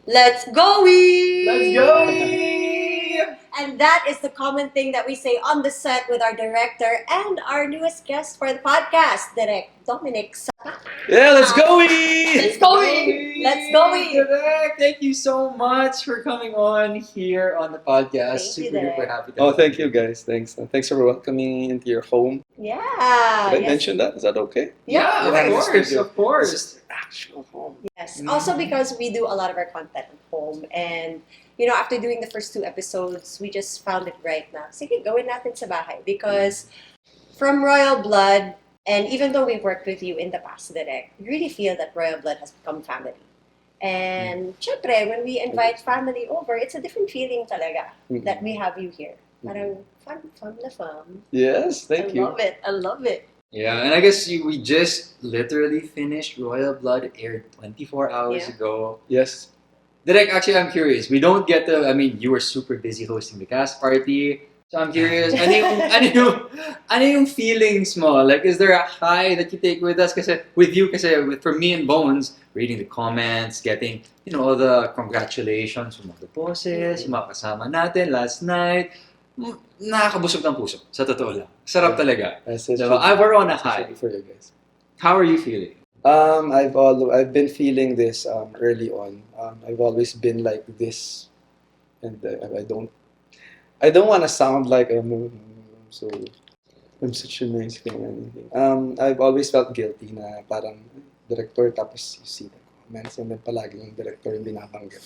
Let's go! Let's go! And that is the common thing that we say on the set with our director and our newest guest for the podcast, Direk Dominic Zapata. Yeah, let's go! Let's go! Let's go! Direk, thank you so much for coming on here on the podcast. Thank you, Super Direk. happy to Oh, have thank you guys. Thanks for welcoming me into your home. Yeah. Did I mention that? Is that okay? Yeah, Yeah, of course, studio. of course. This is the actual home. Yes. Also because we do a lot of our content at home and after doing the first 2 episodes, we just found it right na, sige, gawin natin sa bahay. Because from Royal Blood, and even though we've worked with you in the past, Direk, we really feel that Royal Blood has become family. And syempre, when we invite family over, it's a different feeling talaga that we have you here. Parang fun na fun. Yes, thank you. I love it. Yeah, and I guess we just literally finished Royal Blood, aired 24 hours Yeah. ago. Yes. Direk, actually, I'm curious. We don't get to, you were super busy hosting the cast party. So I'm curious, ano yung feelings mo? Like, is there a high that you take with us? Kasi for me and Bones, reading the comments, getting, all the congratulations from all the bosses, yung mga kasama natin last night. Nakakabusog ng puso, sa totoo lang. Sarap talaga. Diba? We're on a high. For you guys. How are you feeling? I've been feeling this early on. I've always been like this, and I don't want to sound like I'm such a nice guy or anything. I've always felt guilty na parang director tapos you see the comments and then palagi yung director yung binabanggit.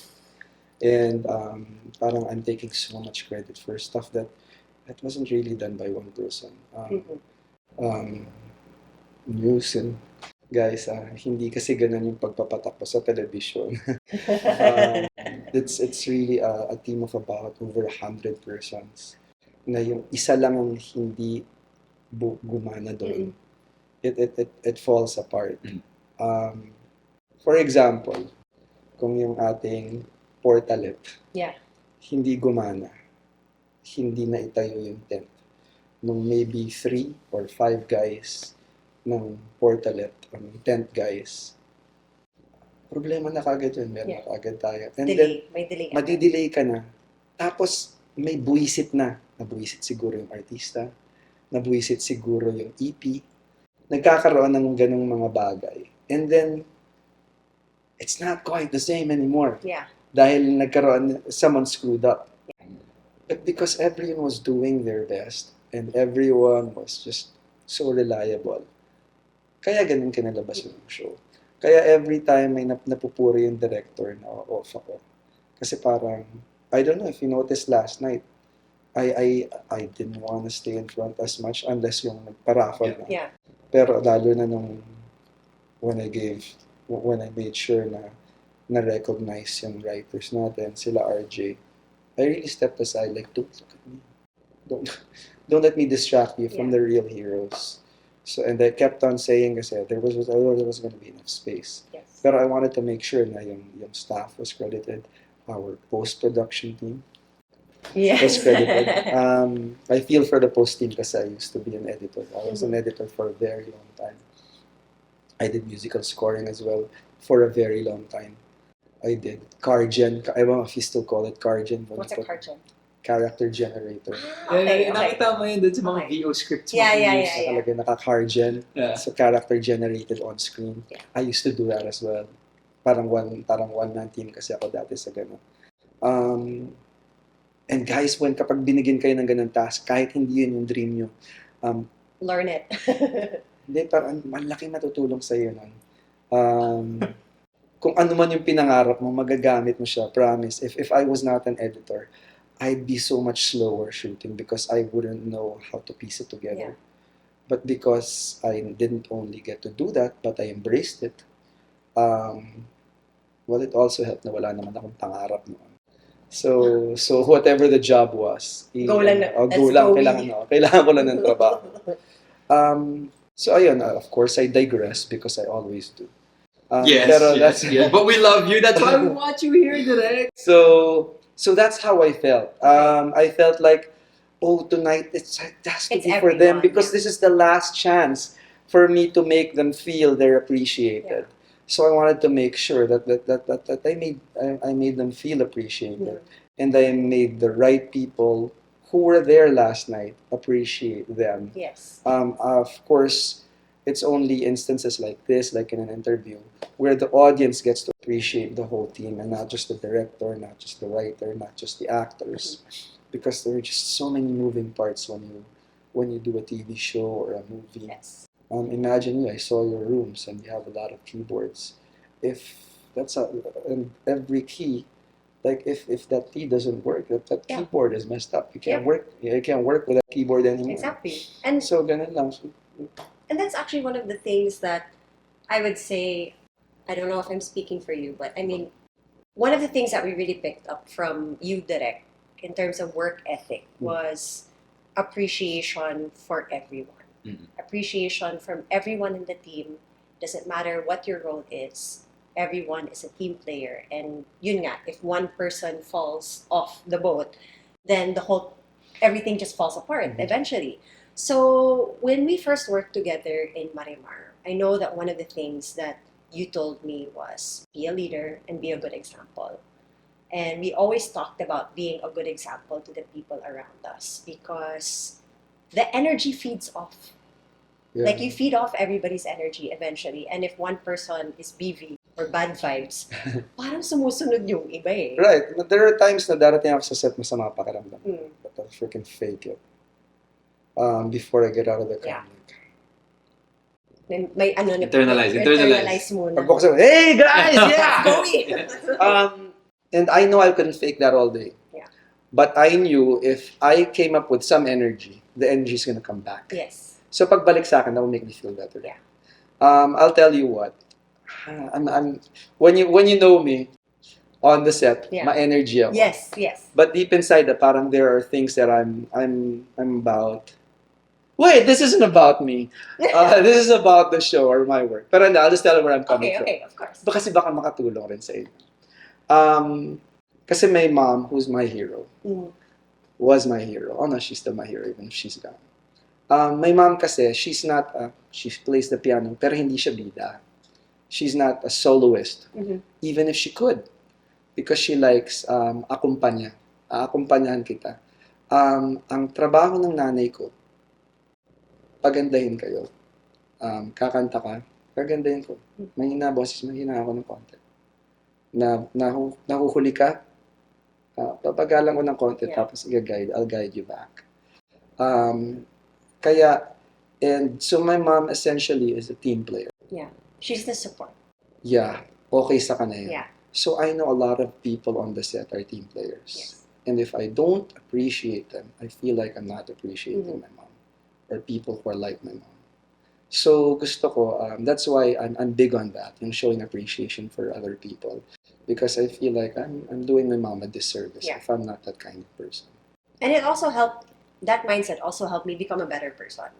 And parang I'm taking so much credit for stuff that wasn't really done by one person. News and guys, hindi kasi ganun yung pagpapatakbo sa television. It's really a team of about over 100 persons na yung isa lang ang hindi gumana doon. It falls apart. For example, kung yung ating portalet hindi gumana, hindi na itayo yung tent. Nung maybe 3 or 5 guys ng portalet, tent guys, problema na kagad yun. Meron na kagad tayo. And then, May delay. madidelay ka na. Tapos, may buwisit na. Nabuwisit siguro yung artista. Nabuwisit siguro yung EP. Nagkakaroon ng ganong mga bagay. And then, it's not quite the same anymore. Yeah. Dahil someone screwed up. But because everyone was doing their best and everyone was just so reliable, kaya ganun kinalabas yung show. Kaya every time may napupuri yung director na off ako. Kasi parang, I don't know if you noticed last night, I didn't want to stay in front as much unless yung nagparaffle na. Yeah. Pero lalo na when I made sure na-recognize yung writers natin, sila RJ, I really stepped aside like, don't look at me. Don't let me distract you from the real heroes. So, and I kept on saying kasi there was going to be enough space. Yes. Pero I wanted to make sure na yung staff was credited, our post-production team was credited. I feel for the post team kasi I used to be an editor. I was an editor for a very long time. I did musical scoring as well for a very long time. I did Cargen. I don't know if you still call it Cargen. What's a cartoon? Character generator. Okay. Nakita mo yun dun sa mga VO scripts mo. Yeah. Talaga naka-Cargen. Yeah. So character generated on screen. Yeah. I used to do that as well. Parang one-man team kasi ako dati sa gano'n. And guys, kapag binigyan kayo ng ganun task, kahit hindi yun yung dream nyo, Learn it. hindi, parang malaki matutulong sa iyo nun. Kung ano man yung pinangarap mo, magagamit mo siya, promise. If I was not an editor, I'd be so much slower shooting because I wouldn't know how to piece it together. Yeah. But because I didn't only get to do that, but I embraced it, it also helped na wala naman akong pangarap noon. So whatever the job was, Go lang na. go lang, kailangan ko lang ng trabaho. So ayun, of course I digress because I always do. Yes. But we love you. That's why we want you here today. So that's how I felt. I felt like, tonight it has to It's be for them everyone, because this is the last chance for me to make them feel they're appreciated. So I wanted to make sure that I made them feel appreciated, and I made the right people who were there last night appreciate them. Yes. Of course, it's only instances like this, like in an interview, where the audience gets to appreciate the whole team and not just the director, not just the writer, not just the actors, because there are just so many moving parts when you do a TV show or a movie. Yes. Imagine I saw your rooms and you have a lot of keyboards. If that's and every key, like if that key doesn't work, that keyboard is messed up. You can't work. You can't work with that keyboard anymore. Exactly. And so ganun lang. And that's actually one of the things that I would say, I don't know if I'm speaking for you, but I mean, one of the things that we really picked up from you, Direk, in terms of work ethic was appreciation for everyone. Appreciation from everyone in the team. Doesn't matter what your role is. Everyone is a team player. And yun nga, if one person falls off the boat, then everything just falls apart eventually. So when we first worked together in Marimar, I know that one of the things that you told me was be a leader and be a good example. And we always talked about being a good example to the people around us because the energy feeds off. Yeah. Like you feed off everybody's energy eventually. And if one person is BV or bad vibes, parang sumusunod yung iba eh. Right. There are times na darating ako sa set masama pakiramdam. But I'll freaking fake it. Before I get out of the car. May ano na internalize muna. Pagbukas ako, hey guys, yeah, Go and I know I couldn't fake that all day. Yeah. But I knew if I came up with some energy, the energy is gonna come back. Yes. So pagbalik sa akin, that will make me feel better. Yeah. I'll tell you what. I'm when you know me on the set, my energy ako. Yes. But deep inside, parang there are things that I'm about. Wait, this isn't about me. This is about the show or my work. Pero I'll just tell you where I'm coming from. Okay, of course. Kasi baka makatulong rin sa inyo. Kasi my mom, who's my hero, was my hero. Oh no, she's still my hero even if she's gone. My mom kasi, she plays the piano, pero hindi siya bida. She's not a soloist, even if she could. Because she likes akumpanyahan kita. Ang trabaho ng nanay ko, pagandahin kayo. Kakanta ka, pagandahin ko. Mahina boses, mahina ako ng konti. Nahuhuli ka, papagalan ko ng konti, tapos I'll guide you back. And so my mom essentially is a team player. Yeah, she's the support. Yeah, okay sa kanya. Yeah. So I know a lot of people on the set are team players. Yes. And if I don't appreciate them, I feel like I'm not appreciating my mom or people who are like my mom. So gusto ko, that's why I'm big on that, yung showing appreciation for other people. Because I feel like I'm doing my mom a disservice if I'm not that kind of person. And that mindset also helped me become a better person.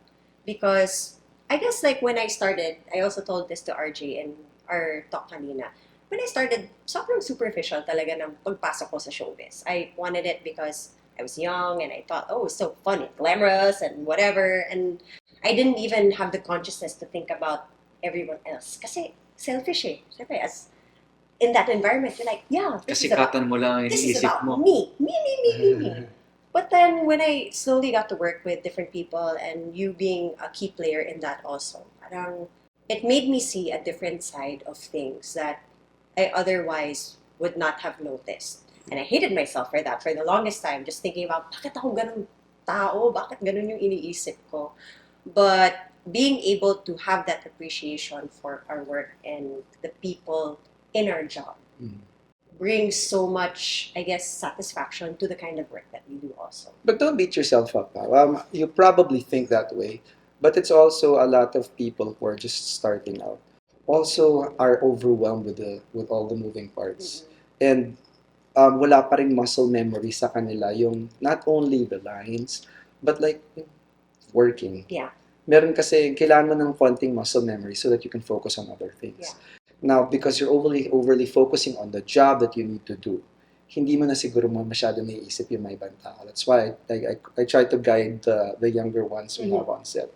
Because I guess like when I started, I also told this to RJ in our talk kanina. When I started, sobrang superficial talaga ng pagpasok ko sa showbiz. I wanted it because I was young and I thought, oh, it's so fun and glamorous and whatever. And I didn't even have the consciousness to think about everyone else. Kasi selfish eh. Siyempre, as in that environment, you're like, yeah, this is about me. Me. But then when I slowly got to work with different people and you being a key player in that also, parang it made me see a different side of things that I otherwise would not have noticed. And I hated myself for that for the longest time, just thinking about, bakit ako ganun tao? Bakit ganun yung iniisip ko? But being able to have that appreciation for our work and the people in our job brings so much, I guess, satisfaction to the kind of work that we do also. But don't beat yourself up. You probably think that way, but it's also a lot of people who are just starting out. Also are overwhelmed with all the moving parts. And wala pa ring muscle memory sa kanila, yung not only the lines, but like working. Yeah. Meron kasi, kailangan mo ng konting muscle memory so that you can focus on other things. Yeah. Now, because you're overly focusing on the job that you need to do, hindi mo na siguro masyado naiisip yung may ibang tao. That's why I try to guide the younger ones we have on set.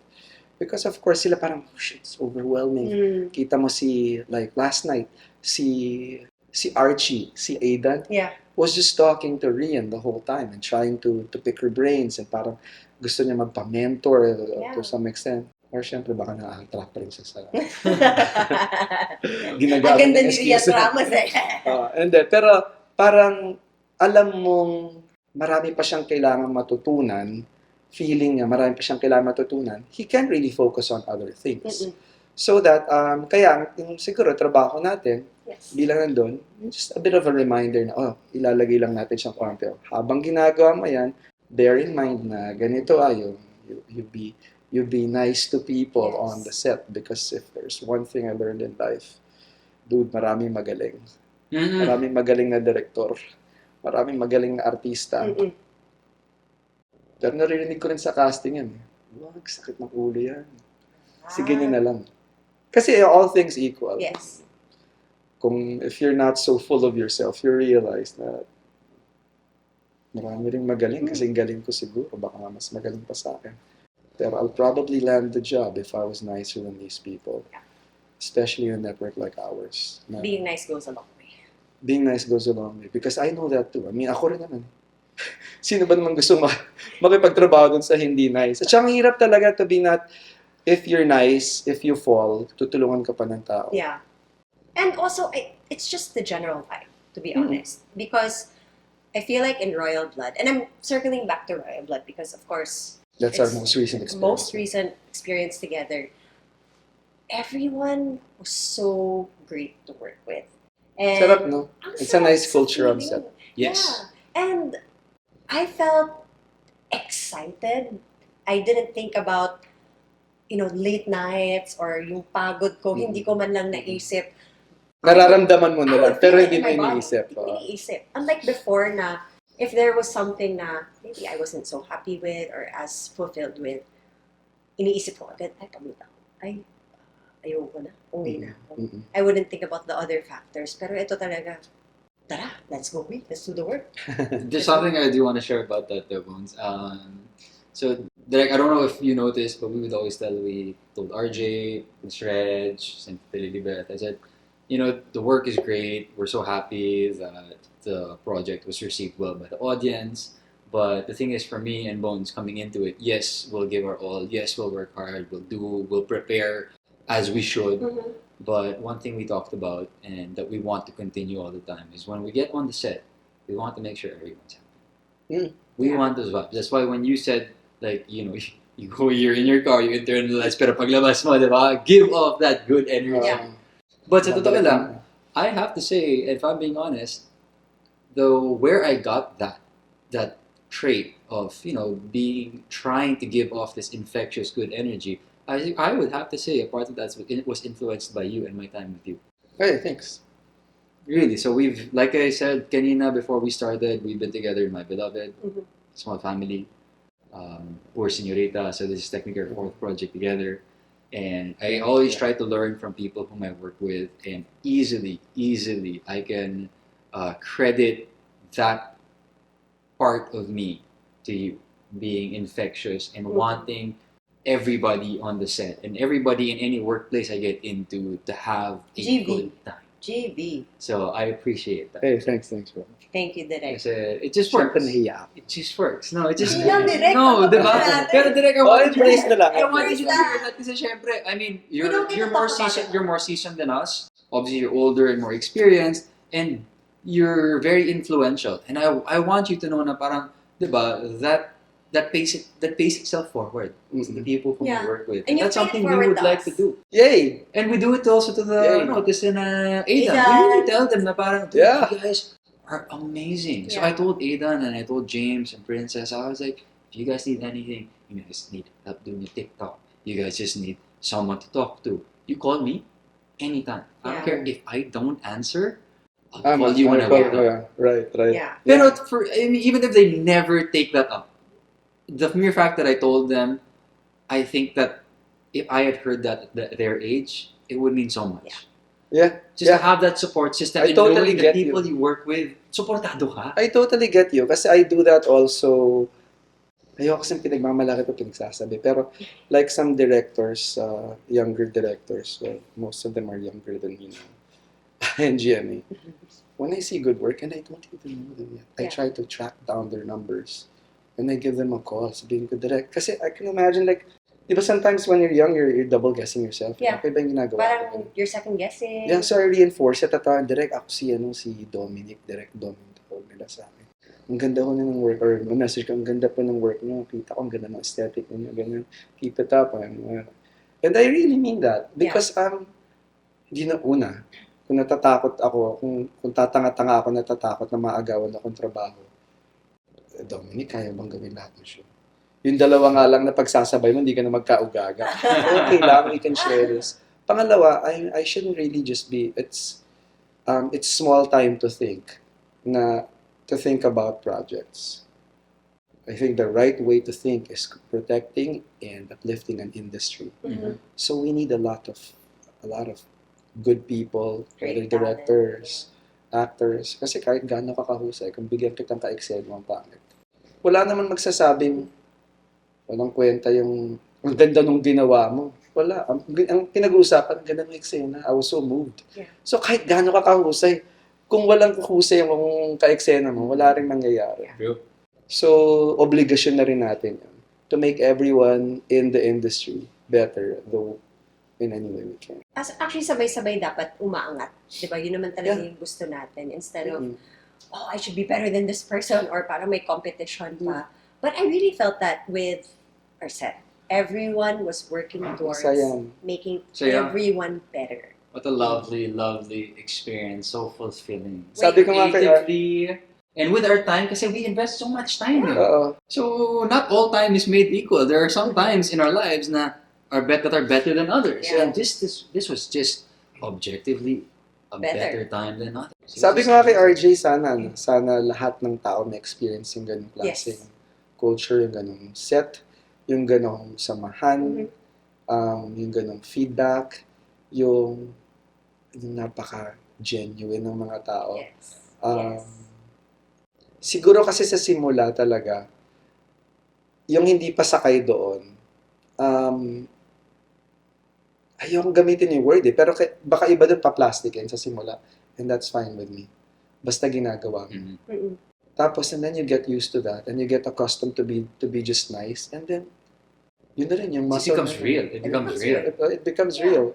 Because of course, sila parang, oh shit, it's overwhelming. Kita mo like last night, si Archie, si Aidan, Yeah. was just talking to Rian the whole time and trying to pick her brains and parang gusto niya magpa-mentor to some extent. Or syempre, baka na-attract pa rin siya sa ginagamit Ang ganda ng ni Rian excuse. Ramos eh. And then, pero parang alam mong marami pa siyang kailangan matutunan, feeling niya marami pa siyang kailangan matutunan, he can't really focus on other things. So that, kaya yung siguro trabaho natin, bilang nandun, just a bit of a reminder na, ilalagay lang natin siyang konti. Habang ginagawa mo yan, bear in mind na ganito you be nice to people on the set, because if there's one thing I learned in life, dude, maraming magaling. Maraming magaling na direktor. Maraming magaling na artista. Pero narinig ko rin sa casting yan. Wag, sakit ng ulo yan. Sige nyo na lang. Kasi all things equal. Yes. If you're not so full of yourself, you realize na marami rin magaling kasi galing ko siguro. Baka nga mas magaling pa sa akin. Pero I'll probably land the job if I was nicer than these people. Especially in a network like ours. Being nice goes a long way. Being nice goes a long way. Because I know that too. I mean, ako rin naman. Sino ba naman gusto makipagtrabaho dun sa hindi nice? At siyang hirap talaga to be not, if you're nice, if you fall, tutulungan ka pa ng tao. Yeah. And also, it's just the general vibe, to be honest. Because I feel like in Royal Blood, and I'm circling back to Royal Blood because, of course, that's our most recent experience together. Everyone was so great to work with. And sarap, no? It's a nice culture on set. Yes. Yeah. And I felt excited. I didn't think about, late nights or yung pagod ko. Hindi ko man lang naisip. Nararamdaman mo na lang, pero hindi mo iniisip. iniisip. Unlike before na, if there was something na maybe I wasn't so happy with or as fulfilled with, iniisip ko agad, pagod ako. Ayoko na. Uwi na ako. I wouldn't think about the other factors. Pero ito talaga, tara, let's go. Let's do the work. There's something I do want to share about that, though, Bones. So, Direk, I don't know if you noticed, but we told RJ, Reg, and Filipino TV, I said, the work is great. We're so happy that the project was received well by the audience. But the thing is, for me and Bones coming into it, yes, we'll give our all. Yes, we'll work hard. We'll prepare as we should. But one thing we talked about and that we want to continue all the time is when we get on the set, we want to make sure everyone's happy. We want those vibes. That's why when you said, you're in your car, you internalize, pero paglabas mo, diba? Give off that good energy. But sa totoo lang, I have to say, if I'm being honest, where I got that trait of, trying to give off this infectious good energy, I would have to say a part of that was influenced by you and my time with you. Hey, thanks. Really, so we've, like I said, kanina before we started, we've been together in My Beloved, small family, Poor Señorita, so this is technically our fourth project together. And I always try to learn from people whom I work with, and easily I can credit that part of me to you, being infectious and wanting everybody on the set and everybody in any workplace I get into to have a good time. GB. So I appreciate that. Hey, thanks, bro. Thank you, Direk. Kasi it just works. Nahiya. It just works. No, it just... Hindi lang, Direk. No, diba? Pero Direk, I wanted you praise na lang. I wanted you to hear that kasi syempre, I mean, you're more seasoned than us. Obviously, you're older and more experienced, and you're very influential. And I want you to know na parang, diba, that pace itself forward to the people who we work with. And that's something we would like to do. Yay! And we do it also to the Aidan. We really tell them na parang, you guys are amazing. So I told Aidan and I told James and Princess, I was like, if you guys need anything, you guys need help doing your TikTok, you guys just need someone to talk to, you call me anytime. I don't care if I don't answer, I'll call you when I wake up. Right. Yeah. Pero even if they never take that up, the mere fact that I told them, I think that if I had heard that at their age, it would mean so much. Yeah. Just to have that support system and totally knowing the people you work with, supportado ka. I totally get you kasi I do that also Ayoko kasing pinagmamalaki ito pinagsasabi. Pero like some directors, younger directors, well, most of them are younger than me now, and GMA. When I see good work, and I don't even know them yet, I try to track down their numbers. And I give them a call, sabihin ko direct. Kasi I can imagine like, di ba sometimes when you're young, you're double guessing yourself. Yeah. Okay ba yung ginagawa? Parang you're second guessing. Yeah, so I reinforce it. Tatawan, direct ako si Direk Dominic nila sa akin. Ang ganda ko na ng work, or message ko, ang ganda po ng work niyo. Kita ko, ang ganda ng aesthetic niyo, ganyan. Keep it up. And I really mean that. Because, hindi na una. Kung natatakot ako, kung tatanga-tanga ako, natatakot na maagawan akong trabaho. Dominic, kaya bang gawin lahat ng show? Yung dalawa nga lang na pagsasabay mo, hindi ka na magkaugaga. Okay lang, we can share this. Pangalawa, I shouldn't really just be, it's small time to think about projects. I think the right way to think is protecting and uplifting an industry. Mm-hmm. So we need a lot of good people, whether directors, actors. Kasi kahit gaano ka kahusay, kung bigyan kitang ka-excel mo ang pangit. Wala naman magsasabing walang kwenta yung ang ganda nung ginawa mo. Wala. Ang pinag-uusapan, ang ganda ng eksena. I was so moved. Yeah. So kahit gaano ka kahusay, kung walang husay yung ka-eksena mo, wala rin mangyayari. True. So, obligasyon na rin natin yun to make everyone in the industry better, though in any way we can. Actually, sabay-sabay dapat umaangat. Diba? Yun naman talaga yung gusto natin. Instead of, I should be better than this person, or parang may competition pa. But I really felt that with our set. Everyone was working towards making everyone better. What a lovely, lovely experience. So fulfilling. Sabi ko nga Creatively, and with our time, kasi we invest so much time. So not all time is made equal. There are some times in our lives that are better than others. Yeah. And this was just objectively a better time than others. Sabi ko nga kay RJ, sana lahat ng tao may experience yung ganung klaseng culture, yung ganung set, yung ganung samahan, yung ganung feedback, yung napaka-genuine ng mga tao. Siguro kasi sa simula talaga, yung hindi pa sakay doon, ayokong gamitin yung word pero baka iba doon pa-plastic sa simula. And that's fine with me. Basta ginagawa mo. Tapos, and then you get used to that, and you get accustomed to be just nice, and then, yun na rin yung muscle. It becomes real. It becomes real.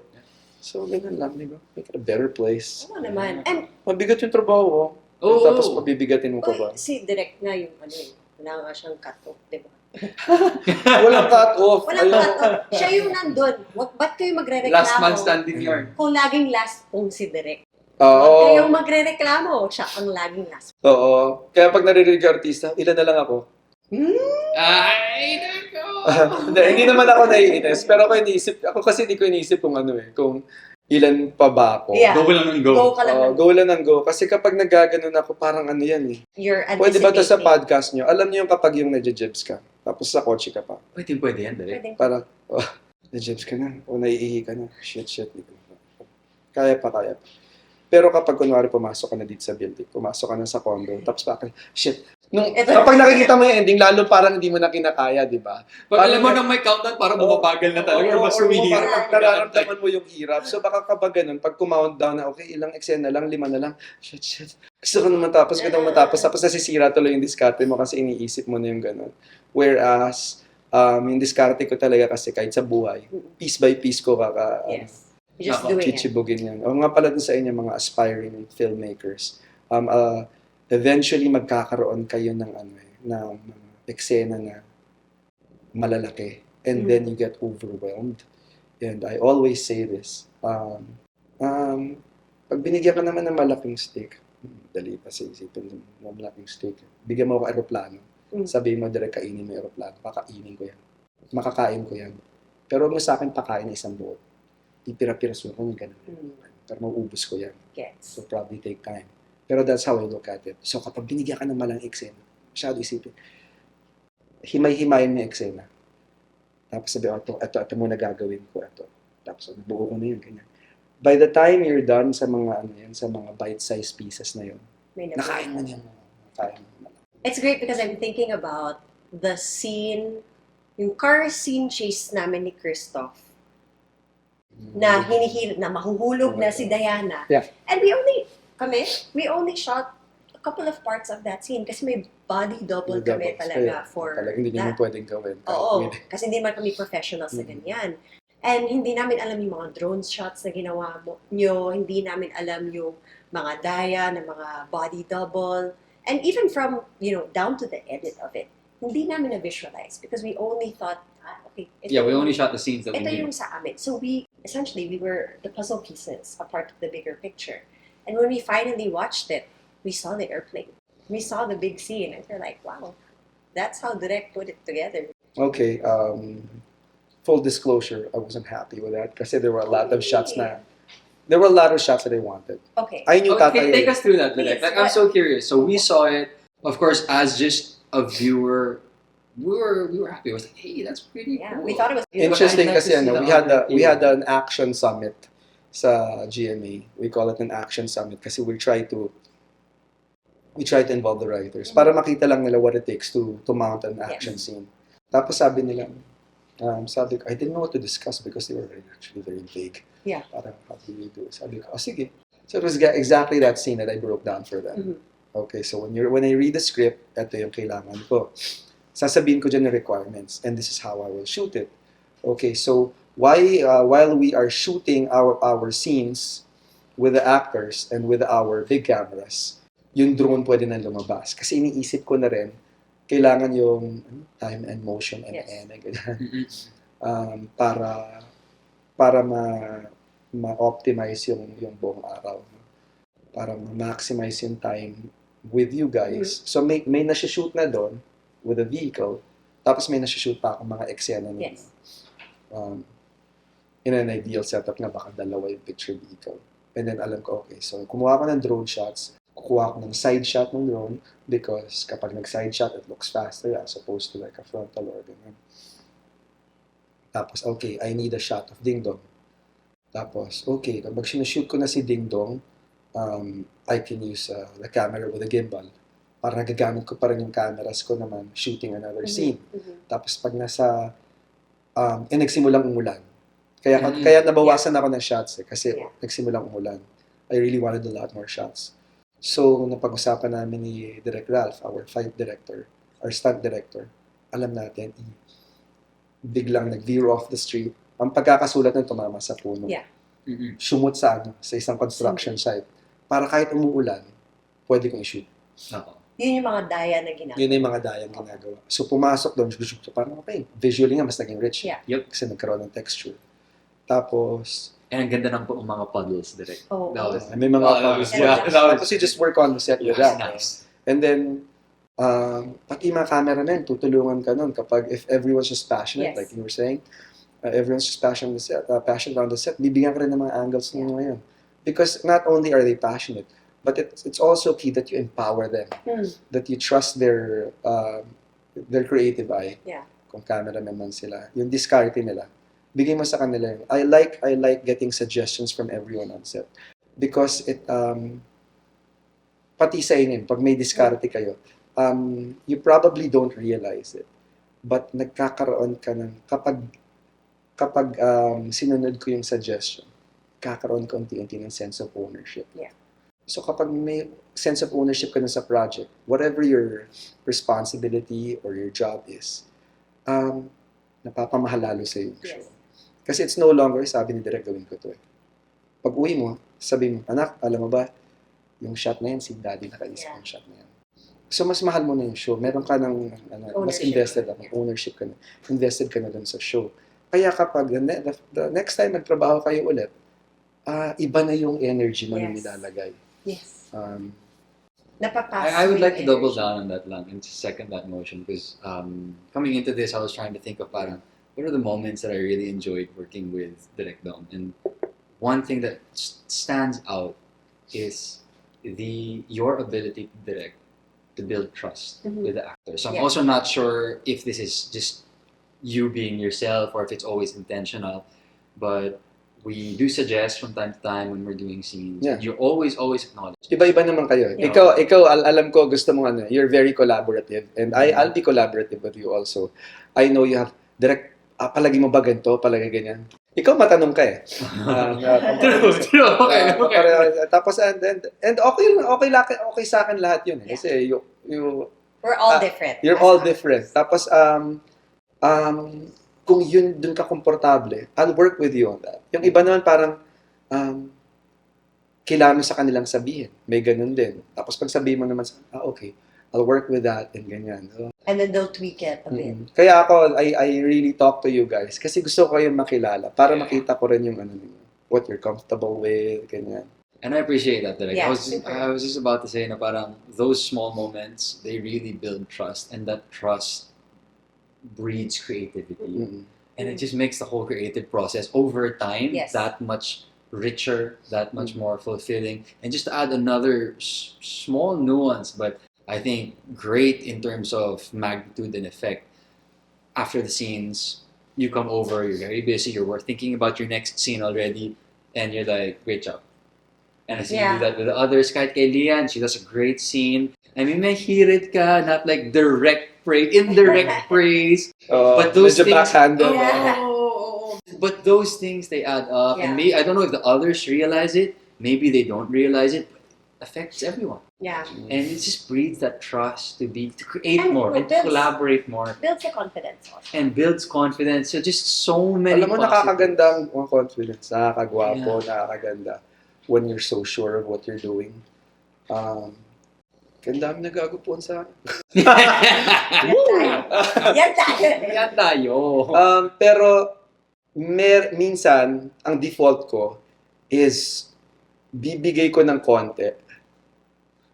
So, ganun lang, di ba? Make it a better place. Oo naman. And, mabigat yung trabaho. Tapos, mabibigatin mo pa ba? Si Direk nga yung wala nga siyang cut-off, di ba? Walang cut-off. Walang cut-off. Siya yung nandun. Ba't kayo magre-reklamo? Last man standing yun. Kung laging last kung si Direk. Oo. Huwag kayong magre-reklamo. Siya ang laging last. Oo. Kaya pag naririnig yung artista, ilan na lang ako? Ay, nako! Hindi naman ako naiinis. Pero ako kasi hindi ko iniisip kung kung ilan pa ba ako. Yeah. Go lang ng go. Go ka lang. Go lang ng go. Kasi kapag nagaganon ako, parang yan eh. You're Pwede ba ito sa anticipating. podcast nyo? Alam niyo yung kapag yung nadjejibs ka, tapos sa kotse ka pa. Pwede yan, Direk. Pwede. Parang, nadjibs ka na. O naiihi ka na. Shit. Kaya pa. Pero kapag kunwari pumasok ka na dito sa building, pumasok ka na sa condo, tapos bakit, shit. Kapag nakikita mo yung ending, lalo parang hindi mo na kinakaya, di ba? Pag alam mo nang may countdown, parang bumabagal na talaga. Mas humihirap. Parang nararamdaman mo yung hirap. So baka kapag ganun, pag kumount down na, okay, ilang eksena lang, 5 na lang, shit. Gusto ko na matapos, tapos nasisira tuloy yung diskarte mo kasi iniisip mo na yung ganun. Whereas, yung diskarte ko talaga kasi kahit sa buhay, piece by piece ko Just doing it. chichibugin yan. O nga pala dun sa inyo mga aspiring filmmakers. Eventually magkakaroon kayo ng ng eksena na malalaki. And then you get overwhelmed. And I always say this. Pag binigyan ka naman ng malaking steak, dali pa sa isipin ng malaking steak. Bigyan mo ako aeroplano. Sabihin mo, direct kainin mo yung aeroplano. Kakainin ko yan. Makakain ko yan. Pero huwag mo sa akin pakain na isang buo. Ipira-piraso ko yung ganun. Pero mauubos ko yan. Yes. So probably take time. Pero that's how I look at it. So kapag binigyan ka ng malang eksena, masyado isipin, himay-himayin mo yung eksena. Tapos sabi, ito muna gagawin ko. Tapos buo ko na yun, ganyan. By the time you're done sa mga sa mga bite-sized pieces na yun, nakain mo niya. It's great because I'm thinking about the scene, yung car scene chase namin ni Christoph, na mahuhulog na si Diana. Yeah. And we only shot a couple of parts of that scene kasi may body double kami talaga for talaga, hindi naman pwedeng gawin. Oo, kasi hindi naman kami professionals na ganyan. And hindi namin alam yung mga drone shots na ginawa nyo, hindi namin alam yung mga daya na mga body double. And even from, down to the edit of it, hindi namin na-visualize because we only thought, okay. We only shot the scenes that we ito knew. yung sa amin. So we were the puzzle pieces, a part of the bigger picture. And when we finally watched it, we saw the airplane. We saw the big scene and we're like, wow, that's how Direk put it together. Okay, full disclosure, I wasn't happy with that kasi there were a lot of shots that I wanted. Okay. I knew Okay, take us through that, Please, Direk. Like, I'm so curious. So we saw it, of course, as just a viewer. We were happy. I was like, hey, that's pretty cool. We thought it was beautiful. Interesting I'd love to kasi see we had an action summit sa GMA. We call it an action summit kasi we try to involve the writers para makita lang nila what it takes to mount an action scene. Tapos sabi nila, I didn't know what to discuss because they were actually very vague. Yeah. Parang, how do we do it? Sabi ko, sige. So it was exactly that scene that I broke down for them. Mm-hmm. Okay, so when I read the script, ito yung kailangan ko. Sasabihin ko dyan yung requirements, and this is how I will shoot it. Okay, so while we are shooting our scenes with the actors and with our big cameras, yung drone pwede na lumabas. Kasi iniisip ko na rin, kailangan yung time and motion and ganyan. Para ma-optimize yung buong araw. Para ma-maximize yung time with you guys. So may na-shoot na doon with a vehicle, tapos may na-shoot pa ako mga eksena na in an ideal setup na baka dalawa yung picture vehicle. And then alam ko, okay, so kumuha ko ng drone shots, kukuha ko ng side shot ng drone because kapag nag-side shot, it looks faster as opposed to like a frontal or ganun. Tapos, okay, I need a shot of Ding Dong. Tapos, okay, kapag sinushoot ko na si Ding Dong, I can use the camera with a gimbal. Para nagagamit ko pa rin yung cameras ko naman shooting another scene. Tapos pag nagsimulang umulan. Kaya nabawasan ako ng shots kasi nagsimulang umulan. I really wanted a lot more shots. So, napag-usapan namin ni Direk Ralph, our fight director, our stunt director, alam natin, biglang nag-veer off the street. Ang pagkakasulat ng tumama sa puno. Yeah. Sumot sa isang construction site. Para kahit umuulan, pwede kong i-shoot. Yun yung mga daya na ginagawa. So, pumasok doon, so parang okay. Visually nga, mas naging rich. Yeah. Yep. Kasi nagkaroon ng texture. Tapos, and ang ganda ng mga puddles, Direk. may mga puddles. Tapos you just work on the set with that. Nice. And then, pati mga camera na yun, tutulungan ka nun kapag if everyone's just passionate, like you were saying, everyone's just passionate on the set, bibigyan ka rin ng mga angles nyo ngayon. Because not only are they passionate, but it's also key that you empower them, that you trust their creative eye. Yeah. Kung cameraman man sila, yung diskarte nila, bigay mo sa kanila yun. I like getting suggestions from everyone on set because it pati sa inyo, pag may diskarte kayo, you probably don't realize it, but nagkakaroon ka ng kapag sinunod ko yung suggestion, kakaroon ka unti-unti ng sense of ownership. Yeah. So kapag may sense of ownership ka na sa project, whatever your responsibility or your job is, napapamahal lalo sa yung show. Kasi it's no longer, sabi ni Direk, gawin ko to eh. Pag uwi mo, sabi mo, anak, alam mo ba, yung shot na yan, si daddy nakaisip yung shot na yan. So mas mahal mo na yung show. Meron ka ng, mas invested, ownership ka na. Invested ka na dun sa show. Kaya kapag the next time nagtrabaho kayo ulit, iba na yung energy mo na nilalagay. Yes. I would like to double down on that lang and second that motion because coming into this, I was trying to think of what are the moments that I really enjoyed working with Direk Dom, and one thing that stands out is your ability, Direk, to build trust with the actor. So I'm also not sure if this is just you being yourself or if it's always intentional, but we do suggest from time to time when we're doing scenes. Yeah. You always acknowledge. Iba-iba naman kayo. Yeah. Ikaw, alam ko, gusto mo you're very collaborative. And I'll be collaborative with you also. I know you have, direct, palagi mo ba ganito, palagi ganyan. Ikaw matanong ka eh. True. Okay. Tapos, and okay sa akin lahat yun eh. Kasi We're all different. You're all different. Tapos, kung yun dun ka komportable, I'll work with you on that. Yung iba naman parang, kailangan mo sa kanilang sabihin. May ganun din. Tapos pag sabihin mo naman, okay, I'll work with that and ganyan. So, And then they'll tweak it a bit. Kaya ako, I really talk to you guys kasi gusto ko kayong makilala para makita ko rin yung what you're comfortable with, ganyan. And I appreciate that. Like, Yeah, I was just about to say na parang those small moments, they really build trust. And that trust breeds creativity. And it just makes the whole creative process over time that much richer, that much more fulfilling. And just to add another small nuance, but I think great in terms of magnitude and effect. After the scenes, you come over, you're very busy, you're thinking about your next scene already, and you're like, great job. And I see you do that with the others. Kahit kay Lian, she does a great scene. I mean, may hirit ka, not like direct praise, indirect praise. But those things, backhanded. but those things, they add up. Yeah. And maybe, I don't know if the others realize it. Maybe they don't realize it. But it affects everyone. Yeah. And it just breeds that trust to create And more, and to collaborate more. Builds the confidence also. And builds confidence. So just so many Alam mo, positives. nakakaganda ang confidence. Nakakagwapo, nakakaganda. When you're so sure of what you're doing. Kaya dami nagagupuan sa akin. Yan tayo. Pero, minsan, ang default ko is bibigay ko ng konti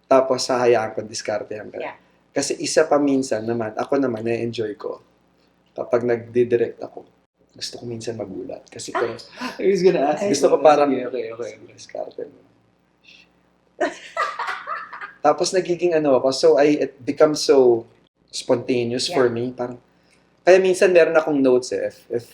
tapos hahayaan ko, diskartehan ka. Yeah. Kasi isa pa minsan naman, ako naman, na-enjoy ko kapag nagdidirect ako. Gusto ko minsan magulat. Kasi I was gonna ask. gusto ko parang, Okay. diskarte mo. Tapos nagiging ako, so it becomes so spontaneous for me. Parang, kaya minsan meron akong notes if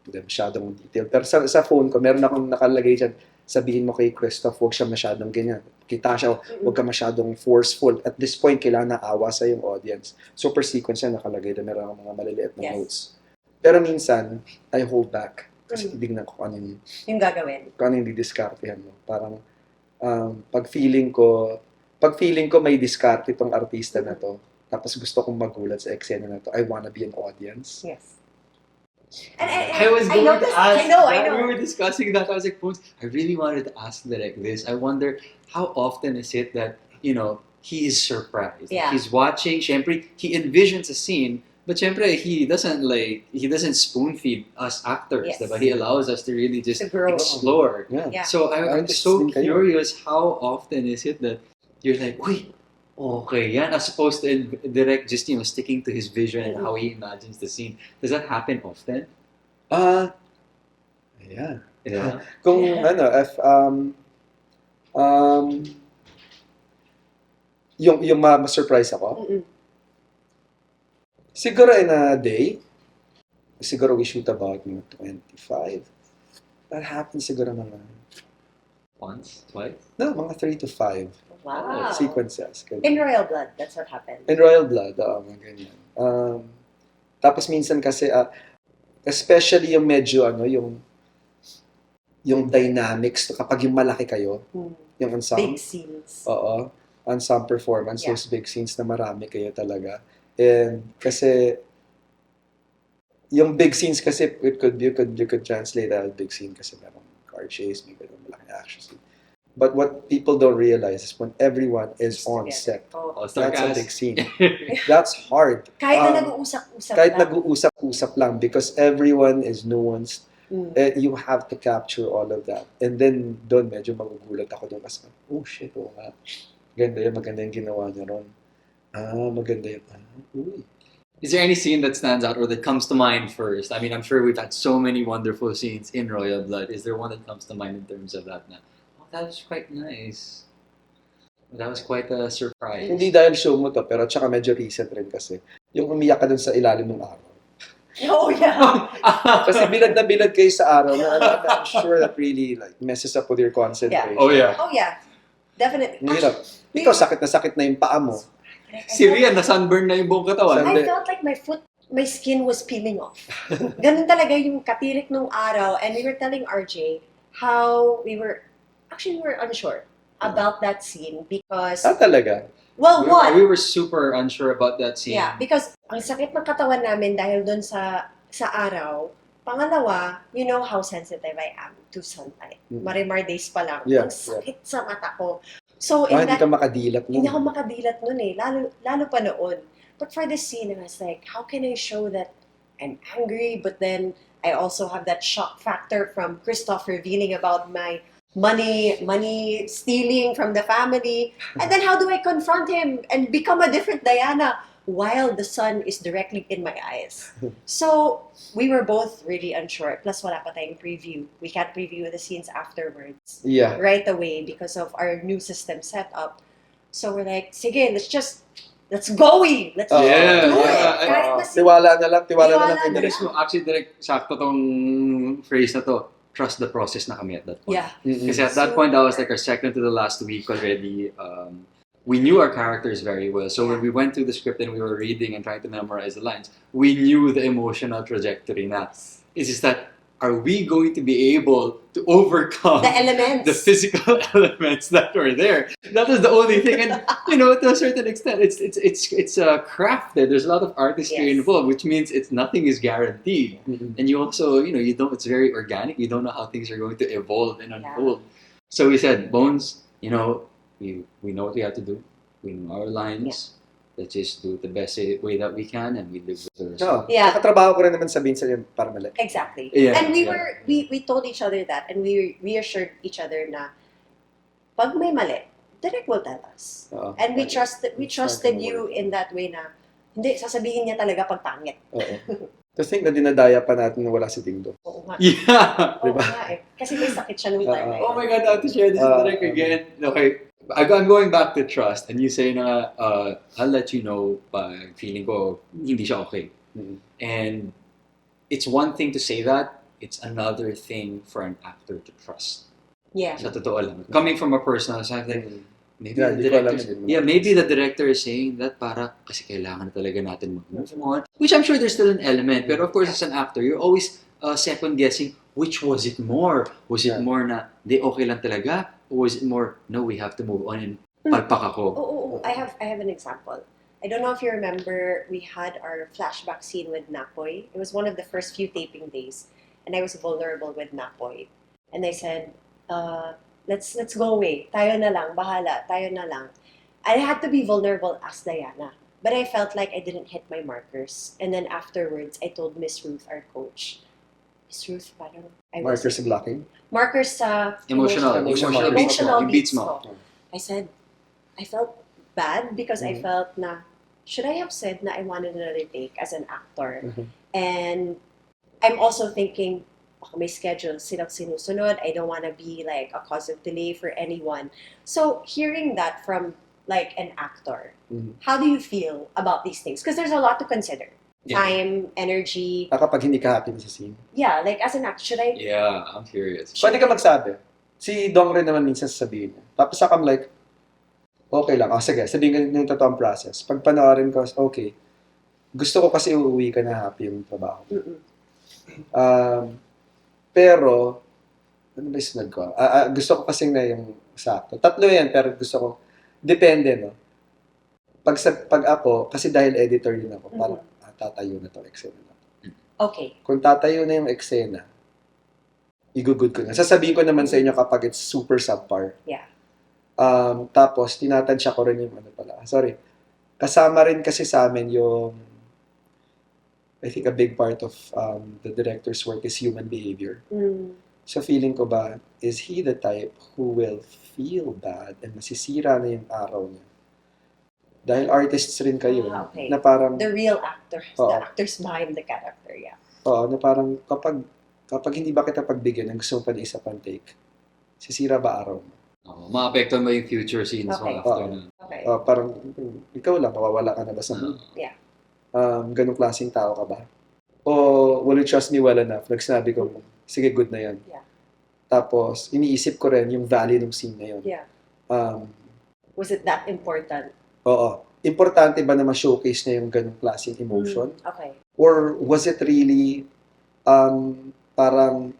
masyadong detail. Pero sa phone ko, meron akong nakalagay dyan, sabihin mo kay Christoph, huwag siya masyadong ganyan. Kita siya, huwag ka masyadong forceful. At this point, kailangan naawa sa yung audience. So, per sequence yan nakalagay na meron akong mga maliliit na notes. Pero minsan, I hold back. Kasi tignan ko kung ano yung gagawin. Kung ano yung didiskartehan mo. Parang, pag feeling ko may diskarte itong artista na to, tapos gusto kong magulat sa eksena na to, I wanna be an audience. Yes. And I was going to ask. I know. We were discussing that. I was like, I really wanted to ask Direk this. I wonder how often is it that, he is surprised. Yeah. He's watching, syempre, he envisions a scene, but syempre, he doesn't spoon feed us actors. Yes. Diba? He allows us to really just To grow. explore. Yeah. So I'm so curious, how often is it that you're like, uy, okay, yan, as opposed to Direk just, sticking to his vision and how he imagines the scene. Does that happen often? Yeah. Yeah. Kung if yung ma-surprise ako. Siguro in a day, siguro we shoot about 25. That happens siguro mga Once? Twice? no, mga 3 to 5 Wow. sequences. In Royal Blood, that's what happened. In Royal Blood, mga ganyan. Tapos minsan kasi, especially yung medyo, yung dynamics, kapag yung malaki kayo, yung ensemble. Big scenes. Oo. Ensemble performance, Yeah. those big scenes na marami kayo talaga. And kasi, yung big scenes kasi, you could translate that big scene kasi merong car chase, may ganun malaking action scene. But what people don't realize is when everyone is on set, that's a big scene. That's hard. Kahit na nag-uusap-usap Kahit lang. nag-uusap-usap lang because everyone is nuanced. You have to capture all of that. And then, doon medyo magugulat ako doon kasi, oh shit, oo nga. Maganda yung ginawa niya ron. Maganda yun. Uy. Is there any scene that stands out or that comes to mind first? I mean, I'm sure we've had so many wonderful scenes in Royal Blood. Is there one that comes to mind in terms of that? That was quite nice. That was quite a surprise. Hindi dahil show mo to, pero tsaka medyo recent rin kasi. Yung umiyak ka dun sa ilalim ng araw. Oh, yeah. Kasi bilad na bilad kayo sa araw na I'm sure that really like messes up with your concentration. Oh, yeah. Oh, yeah. Definitely. Hirap. Ikaw, sakit na yung paa mo. Si Rian, na-sunburn na yung buong katawan. I felt like my skin was peeling off. Ganun talaga yung katirik nung araw. And we were telling RJ how we were unsure about that scene because... Talaga? Well, We were super unsure about that scene. Yeah, because ang sakit ng katawan namin dahil doon sa araw. Pangalawa, you know how sensitive I am to sunlight. Marimar days pa lang. Yeah, Ang sakit sa mata ko. So, in Hindi that, ka makadilat nun. hindi ako makadilat nun eh. Lalo pa noon. But for this scene, I was like, how can I show that I'm angry, but then I also have that shock factor from Christoph revealing about my money stealing from the family. And then how do I confront him and become a different Diana while the sun is directly in my eyes? So, we were both really unsure. Plus, wala pa tayong preview. We can't preview the scenes afterwards. Yeah. Right away because of our new system setup. So, we're like, sige, let's go! Let's do Yeah. it! Kahit na Tiwala na lang kay na Direk. lang. Actually, direct sakto tong phrase na to. Trust the process na kami at that point. Yeah. Kasi at that point, that was like our second to the last week already. We knew our characters very well. So when we went through the script and we were reading and trying to memorize the lines, we knew the emotional trajectory na. It's just that, are we going to be able to overcome The elements. the physical elements that were there? That was the only thing. And, to a certain extent, it's crafted. There's a lot of artistry Yes. involved, which means nothing is guaranteed. And you also, it's very organic. You don't know how things are going to evolve and unfold. So we said, Bones, we know what we have to do. We know our lines. Let's just do it the best way that we can, and we live with the result. Yeah. Nakatrabaho ko rin naman sabihin sa iyo para mali. Exactly. Yeah, And we told each other that, and we reassured each other na pag may mali, Direk will tell us. And we trusted you in that way na hindi, sasabihin niya talaga pag pangit. Oo. To think na dinadaya pa natin na wala si Dingdong. Oo nga. Yeah. Oo nga eh. Kasi may sakit siya nung time na yun. Oh my God, I have to share this with Direk again. Okay, I'm going back to trust, and you say na, I'll let you know pag feeling ko hindi siya okay. And it's one thing to say that, it's another thing for an actor to trust. Yeah. Sa totoo lang. Coming from a personal side, like, maybe Yeah, the di ko alam director, din. maybe the director is saying that para kasi kailangan na talaga natin mag-move on. Which I'm sure there's still an element. Pero of course, as an actor, you're always second guessing, which was it more? Was it more na, di okay lang talaga? Or was it more, no, we have to move on and palpak ako? Oh, I have an example. I don't know if you remember, we had our flashback scene with Napoy. It was one of the first few taping days, and I was vulnerable with Napoy. And I said, let's go away. Tayo na lang, bahala, tayo na lang. I had to be vulnerable as Diana, but I felt like I didn't hit my markers. And then afterwards, I told Miss Ruth, our coach, Miss Ruth, parang Markers sa blocking? markers sa Emotional emotional beats beats mo. mo. I said, I felt bad because I felt na, should I have said na I wanted another take as an actor? And I'm also thinking, baka may schedule silang sinusunod. I don't want to be like a cause of delay for anyone. So hearing that from like an actor, how do you feel about these things? Because there's a lot to consider. Yeah. Time, energy. Kapag hindi ka happy sa scene. Yeah, like as an actor, should I? Yeah, I'm curious. Pwede ka magsabi. Si Dong rin naman minsan sasabihin niya. Tapos I'm like, okay lang. Sige, sabihin ka yung totoong process. Pag panoorin ko, okay. Gusto ko kasi uuwi ka na happy yung trabaho. Pero, ano ba yung sunod ko? Gusto ko kasi na yung sakto. Tatlo yan, pero gusto ko, depende, no? Pag ako, kasi dahil editor din ako, parang tatayo na to eksena na to. Okay. Kung tatayo na yung eksena, igugod ko na. Sasabihin ko naman sa inyo kapag it's super subpar. Yeah. Tapos, tinatansya ko rin yung kasama rin kasi sa amin yung I think a big part of the director's work is human behavior. So feeling ko ba, is he the type who will feel bad and masisira na yung araw niya? Dahil artists rin kayo. Okay. Na parang, The real actors, Oo. the actors behind the character, yeah. na parang kapag hindi ba kita pagbigyan ng gusto mo pa na isa pang take, sisira ba araw mo? Maapektuhan mo yung future scenes mo Okay. after na. Okay. Parang, ikaw lang, mawawala ka na ba sa mood? Yeah. Ganong klaseng tao ka ba? O will you trust me well enough? Nagsabi ko, sige, good na yan. Yeah. Tapos, iniisip ko rin yung value ng scene na yun. Yeah. Um, Was it that important? Oo. Importante ba na ma-showcase niya yung ganung klaseng emotion? Okay. Or was it really parang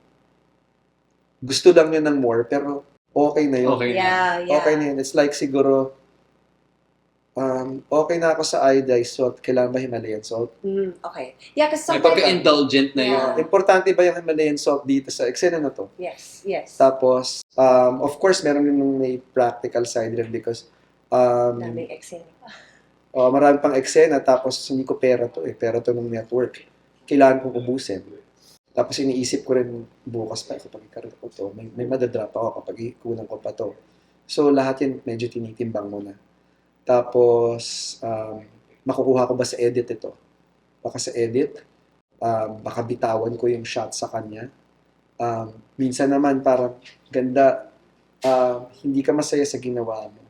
gusto lang niya ng more pero okay na yun. Okay. Yeah. Okay na yun. It's like siguro okay na ako sa iodized salt. Kailangan ba Himalayan salt? Okay. Yeah, because May sometimes... pagka-indulgent na yun. Importante ba yung Himalayan salt dito sa eksena na to? Yes. Tapos, of course, meron yung may practical side rin because Daming eksena. marami pang eksena tapos hindi ko pera to Pera to ng network. Kailangan kong ubusin. Tapos iniisip ko rin bukas pa kapag ikaroon ko to. May madadrop ako kapag ikunan ko pa to. So, lahat yun medyo tinitimbang muna. Tapos, makukuha ko ba sa edit ito? Baka sa edit, baka bitawan ko yung shot sa kanya. Minsan naman parang ganda, hindi ka masaya sa ginawa mo.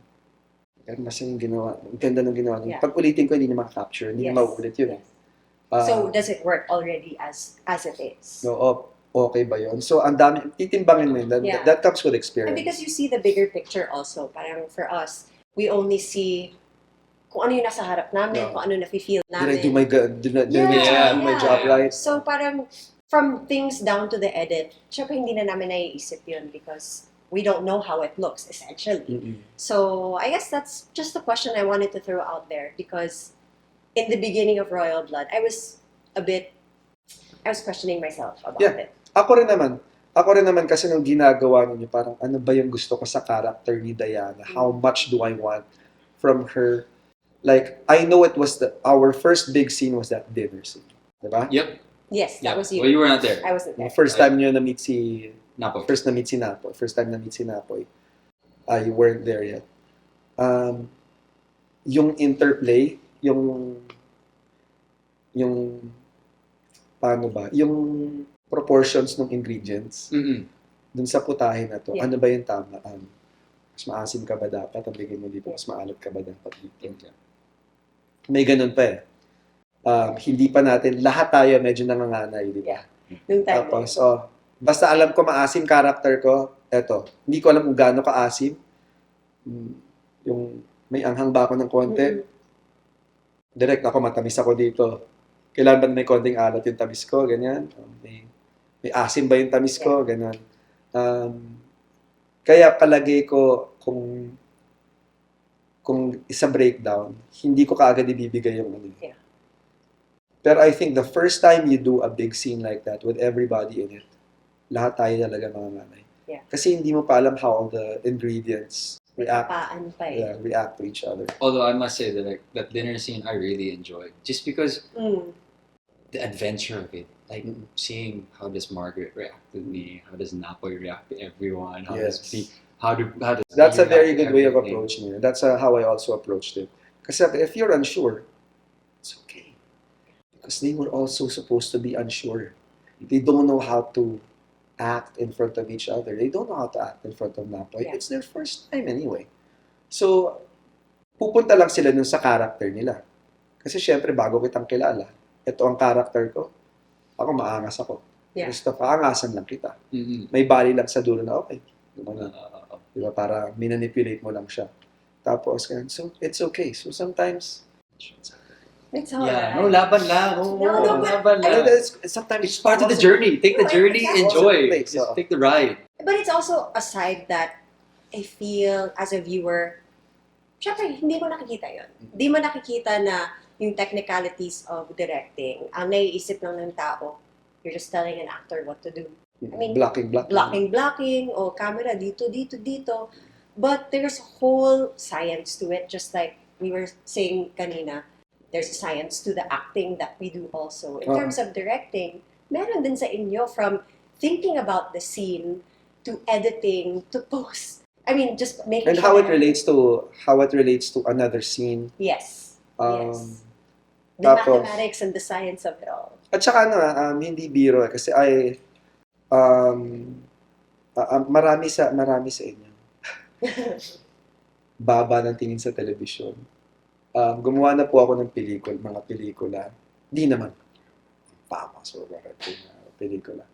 Pero masaya yung ginawa mo. Ganda ng ginawa mo. Yeah. Pag ulitin ko, hindi na makaka-capture. Hindi na mauulit yun. Yes. So, does it work already as it is? No, okay ba yun? So, ang dami, titimbangin mo yun. That comes with experience. And because you see the bigger picture also, parang for us, we only see kung ano yung nasa harap namin, kung ano na-feel namin. Did I do my job right? So parang from things down to the edit, syempre hindi na namin naiisip yun because we don't know how it looks, essentially. So I guess that's just the question I wanted to throw out there because in the beginning of Royal Blood, I was questioning myself about it. Ako rin naman kasi nung ginagawa ninyo, parang ano ba yung gusto ko sa character ni Diana? How much do I want from her? Like, I know it was our first big scene was that dinner scene. Diba? Yep. Yes, that was you. Well, you were not there. I wasn't there. First time nyo na-meet si Napoy. First na-meet si Napoy. You weren't there yet. Yung interplay, yung paano ba? Yung proportions ng ingredients dun sa putahe na to. Yeah. Ano ba yung tama? Mas maasim ka ba dapat? Ang bigay mo dito, mas maalat ka ba dapat dito? May ganun pa hindi pa natin, lahat tayo medyo nanganganay, di ba? Tapos, basta alam ko maasim character ko, eto, hindi ko alam kung gaano ka-asim. Yung may anghang ba ako ng konti? Direct ako, matamis ako dito. Kailangan ba may konting alat yung tamis ko? Ganyan. May asim ba yung tamis ko? Ganyan. Kaya palagay ko kung isa breakdown, hindi ko kaagad ibibigay yung ano. Yeah. Pero I think the first time you do a big scene like that with everybody in it, lahat tayo talaga manganganay. Yeah. Kasi hindi mo pa alam how the ingredients react to each other. Although I must say that that dinner scene I really enjoyed. Just because the adventure of it. Like seeing how does Margaret react to me, how does Napoy react to everyone, how does That's a very react to good way of everything. approaching it. That's how I also approached it. Kasi if you're unsure, it's okay. Because they were also supposed to be unsure. They don't know how to act in front of each other. They don't know how to act in front of Napoy. Yeah. It's their first time anyway. So, pupunta lang sila nun sa character nila. Kasi syempre, bago kitang kilala, ito ang character ko. Ako, maangas ako. Yeah. Gusto, paangasan lang kita. Mm-hmm. May bali lang sa dulo na, okay. Diba, para minanipulate mo lang siya. Tapos, so, it's okay. So, sometimes, it's all yeah, right. no, laban lang. Laban lang. Sometimes It's part of the journey. Take the journey, enjoy. Just take the ride. But it's also a side that I feel as a viewer, syempre, hindi mo nakikita yun. Hindi mo nakikita na yung technicalities of directing. Ang naiisip lang ng tao, you're just telling an actor what to do. I mean, blocking, o camera dito. But there's a whole science to it, just like we were saying kanina. There's a science to the acting that we do also. In terms of directing, meron din sa inyo from thinking about the scene to editing to post. I mean, just making and how it relates to another scene. Yes. Yes. The mathematics and the science of it all. At saka hindi biro kasi marami sa inyo. Baba ng tingin sa telebisyon. Gumawa na po ako ng mga pelikula. Di naman. papasok pelikula.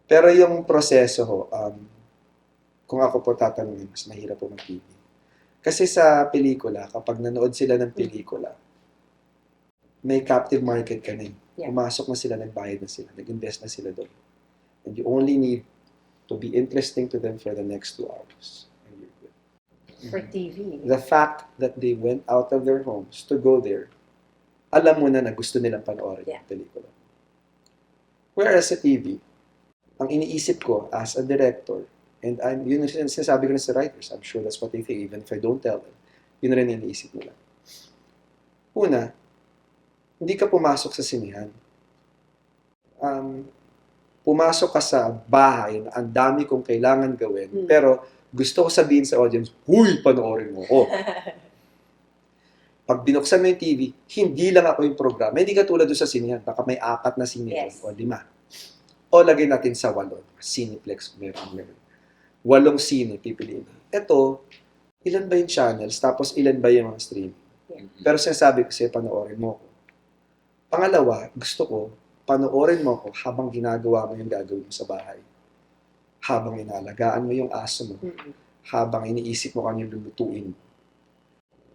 Pero yung proseso ho, kung ako po tatanungin, mas mahirap po mag-TV. Kasi sa pelikula, kapag nanood sila ng pelikula, may captive market ka na. Yeah. Pumasok na sila, nagbayad na sila, nag-invest na sila doon. And you only need to be interesting to them for the next 2 hours. And you're good. For TV. The fact that they went out of their homes to go there, alam mo na gusto nilang panoorin yung pelikula. Whereas sa TV, ang iniisip ko as a director, and yun yung sinasabi ko na sa writers, I'm sure that's what they think, even if I don't tell them, yun rin yung iniisip nila. Una, hindi ka pumasok sa sinihan. Pumasok ka sa bahay na ang dami kong kailangan gawin, pero gusto ko sabihin sa audience, huy, panoorin mo ko. Pag binuksan mo yung TV, hindi lang ako yung programa. Hindi ka tulad doon sa sinihan. Baka may 4 na sine Yes. o 5. O lagay natin sa 8. Cineplex, meron. 8 sine, pipiliin. Ito, ilan ba yung channels? Tapos ilan ba yung mga streaming? Yeah. Pero sinasabi ko sa'yo, panoorin mo ko. Pangalawa, gusto ko, panoorin mo ko habang ginagawa mo yung gagawin mo sa bahay. Habang inalagaan mo yung aso mo. Habang iniisip mo kanyang lulutuin mo.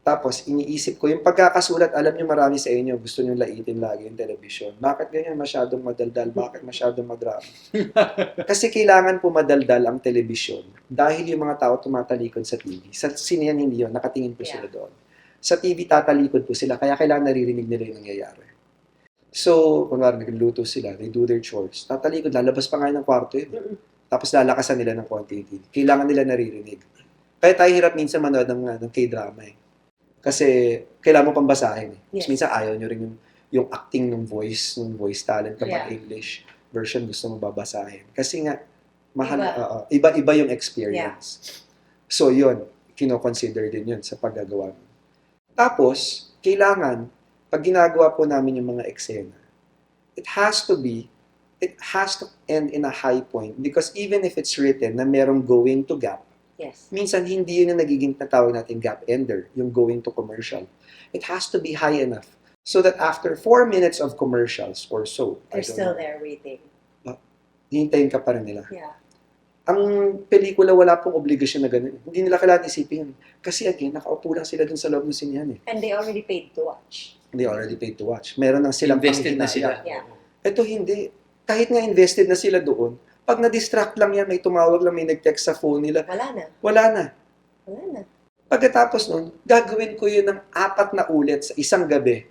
Tapos, iniisip ko, yung pagkakasulat, alam niyo marami sa inyo, gusto niyo laitin lagi yung television. Bakit ganyan masyadong madaldal? Bakit masyadong madrama? Kasi kailangan po madaldal ang television dahil yung mga tao tumatalikod sa TV. Sa sinihan hindi yun, nakatingin po sila doon. Sa TV, tatalikod po sila, kaya kailangan naririnig nila yung nangyayari. So, kunwari, nagluto sila, they do their chores. Tatalikod, lalabas pa nga ng kwarto yun. Tapos lalakasan nila ng konti yung TV. Kailangan nila naririnig. Kaya tayo hirap minsan manood ng K-drama eh. Kasi kailangan mo pang basahin eh. Yes. Minsan ayaw nyo rin yung acting ng voice talent kapag English version gusto mo babasahin. Kasi nga, mahal, iba-iba yung experience. So yun, kino-consider din yun sa paggagawa. Tapos, kailangan, pag ginagawa po namin yung mga eksena, it has to end in a high point because even if it's written na merong going to gap, minsan hindi yun yung nagiging natawag natin gap ender, yung going to commercial. It has to be high enough so that after 4 minutes of commercials or so, they're still there waiting. Hihintayin ka pa rin nila. Yeah. Ang pelikula, wala pong obligasyon na ganun. Hindi nila kailangan isipin. Kasi again, nakaupo lang sila dun sa loob ng sinihan eh. And they already paid to watch. They already paid to watch. Meron nang silang invested na sila. Yeah. Ito hindi. Kahit nga invested na sila doon, pag na-distract lang yan, may tumawag lang, may nag-text sa phone nila, wala na. Pagkatapos nun, gagawin ko yun ng 4 na ulit sa isang gabi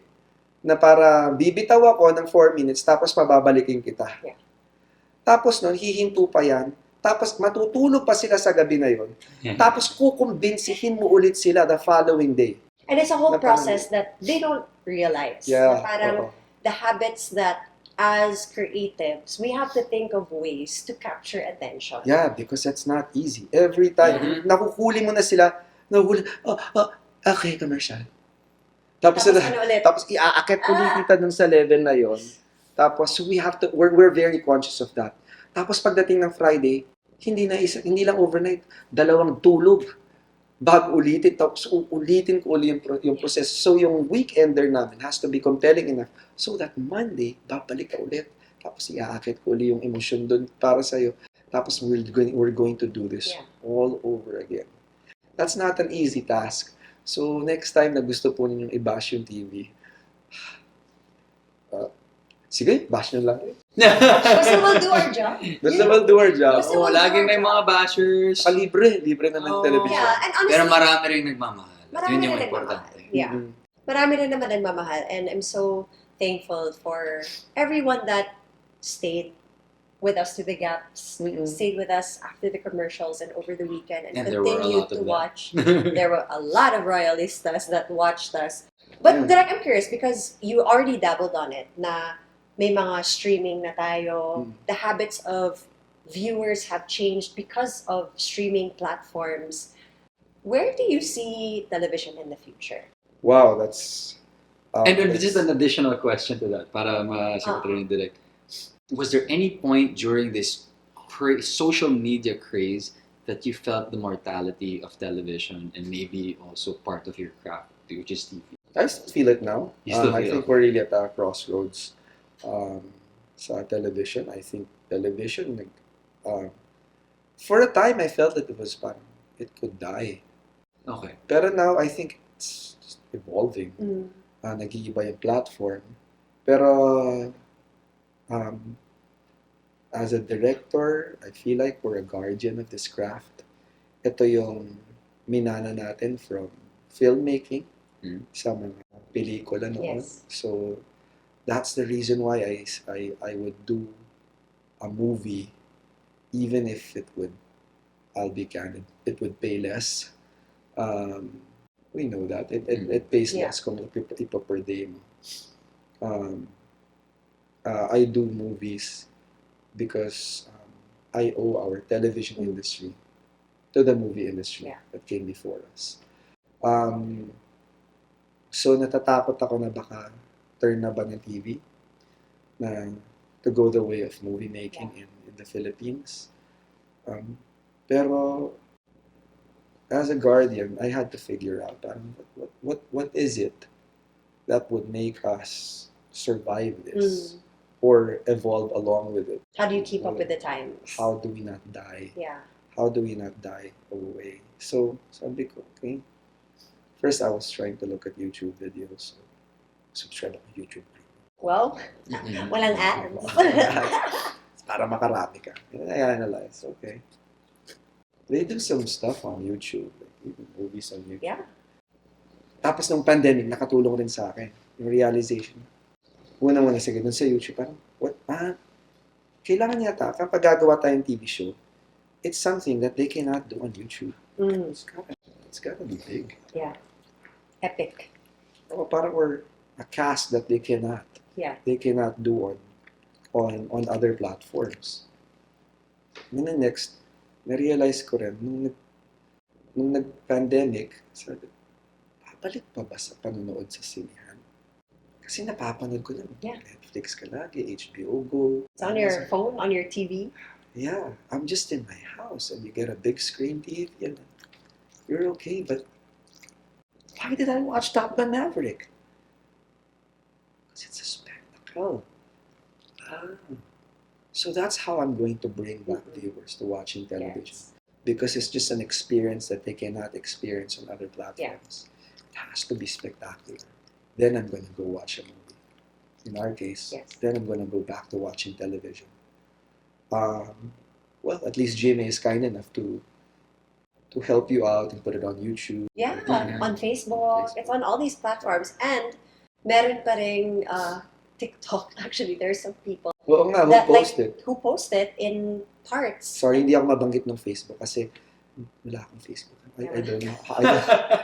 na para bibitaw ako ng 4 minutes tapos mababalikin kita. Yeah. Tapos nun, hihinto pa yan. Tapos matutulog pa sila sa gabi na yon. Tapos kukumbinsihin mo ulit sila the following day. And it's a whole process that they don't realize. Yeah. Na parang the habits that as creatives, we have to think of ways to capture attention. Yeah, because that's not easy. Every time, nakuhuli mo na sila, okay, commercial. Tapos iaakit ulit kita dun sa level na yon. Tapos we're very conscious of that. Tapos pagdating ng Friday, hindi lang overnight, 2 tulog bago ulitin. Tapos ulitin ko ulit yung process. So yung weekender namin has to be compelling enough so that Monday, babalik ka ulit. Tapos iaakit ko ulit yung emosyon doon para sa'yo. Tapos we're going to do this all over again. That's not an easy task. So next time na gusto po ninyong i-bash yung TV, sige, bash nyo lang. Basta we'll do our job. Basta we'll do our job. Oo, laging may mga bashers. Libre naman television. Yeah, and honestly, Pero marami rin nagmamahal. marami Yun yung rin importante. nagmamahal. Yeah. Marami rin naman nagmamahal. And I'm so thankful for everyone that stayed with us through the gaps, stayed with us after the commercials and over the weekend, and there were a continued lot of to them. watch. There were a lot of royalistas that watched us. But Direk, I'm curious because you already dabbled on it na may mga streaming na tayo. The habits of viewers have changed because of streaming platforms. Where do you see television in the future? Wow, that's... And just an additional question to that, para masagot rin ni Direk. Was there any point during this social media craze that you felt the mortality of television and maybe also part of your craft, which is TV? I still feel it now. I think we're really at a crossroads. sa television. I think television, for a time, I felt that it could die. Okay. Pero now, I think it's just evolving. Nag-iiba yung platform. Pero, as a director, I feel like we're a guardian of this craft. Ito yung minana natin from filmmaking sa mga pelikula noon. Yes. So, that's the reason why I would do a movie even if I'll be candid, it would pay less. We know that. It pays less kung ipo per day mo. I do movies because I owe our television industry to the movie industry that came before us. So natatakot ako na baka turn na ba ng TV na to go the way of movie making in the Philippines. Pero as a guardian, I had to figure out what is it that would make us survive this or evolve along with it. How do you keep up with the times? How do we not die? Yeah. How do we not die away? So sabi ko, okay. First, I was trying to look at YouTube videos. Subscribe ako to YouTube. Well, walang ads. Para makarami ka. I analyze, okay. They do some stuff on YouTube, like even movies on YouTube. Yeah. Tapos nung pandemic, nakatulong rin sa akin. Yung realization. Una-una, sige, dun sa YouTube, parang, kailangan yata, kapag gagawa tayong TV show, it's something that they cannot do on YouTube. It's gotta be big. Yeah. Epic. O parang we're a cast that they cannot do on other platforms. And then next, na-realize ko rin, nung nag-pandemic, sabi, babalik pa ba sa panonood sa sinihan? Kasi napapanood ko lang. Netflix ka lagi, HBO Go. It's on your phone, on your TV. Yeah, I'm just in my house and you get a big screen TV and you're okay, but why did I watch Top Gun Maverick? Because it's a spectacle. So that's how I'm going to bring back viewers to watching television. Yes. Because it's just an experience that they cannot experience on other platforms. It has to be spectacular. Then I'm going to go watch a movie. In our case, then I'm going to go back to watching television. Well, at least Jimmy is kind enough to help you out and put it on YouTube. Yeah, on Facebook. It's on all these platforms. And meron pa ring TikTok. Actually, there's some people Oo nga, who post it in parts. Sorry, hindi ako mabanggit ng Facebook kasi wala akong Facebook. I don't know.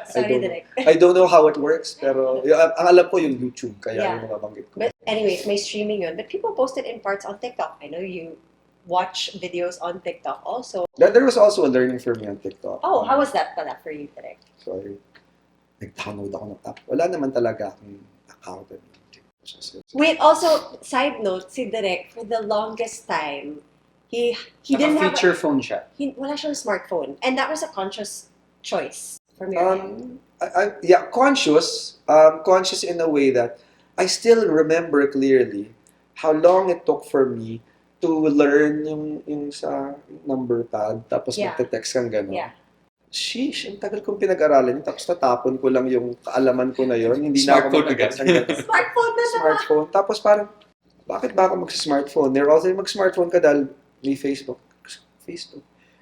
Sorry, Direk. I don't know how it works, pero ang alam ko yung YouTube, kaya yung mabanggit ko. But anyways, may streaming yun. But people post it in parts on TikTok. I know you watch videos on TikTok also. There was also a learning for me on TikTok. Oh, how was that pala for you, Direk? Sorry. Nag-download ako ng app. Wala naman talaga akong account. Wait, also, side note, si Direk, for the longest time, he didn't have feature phone siya. Wala siyang smartphone. And that was a conscious choice from your end. Conscious in a way that I still remember clearly how long it took for me to learn yung sa number pad, tapos magte-text kang gano'n. Yeah. Sheesh, ang tagal kong pinag-aralan yun, tapos natapon ko lang yung kaalaman ko na yun. Hindi na ako mag-text ng gano'n. Smartphone na siya. Smartphone. Tapos parang, bakit ba ako mag-smartphone? They're also mag-smartphone ka dahil may Facebook.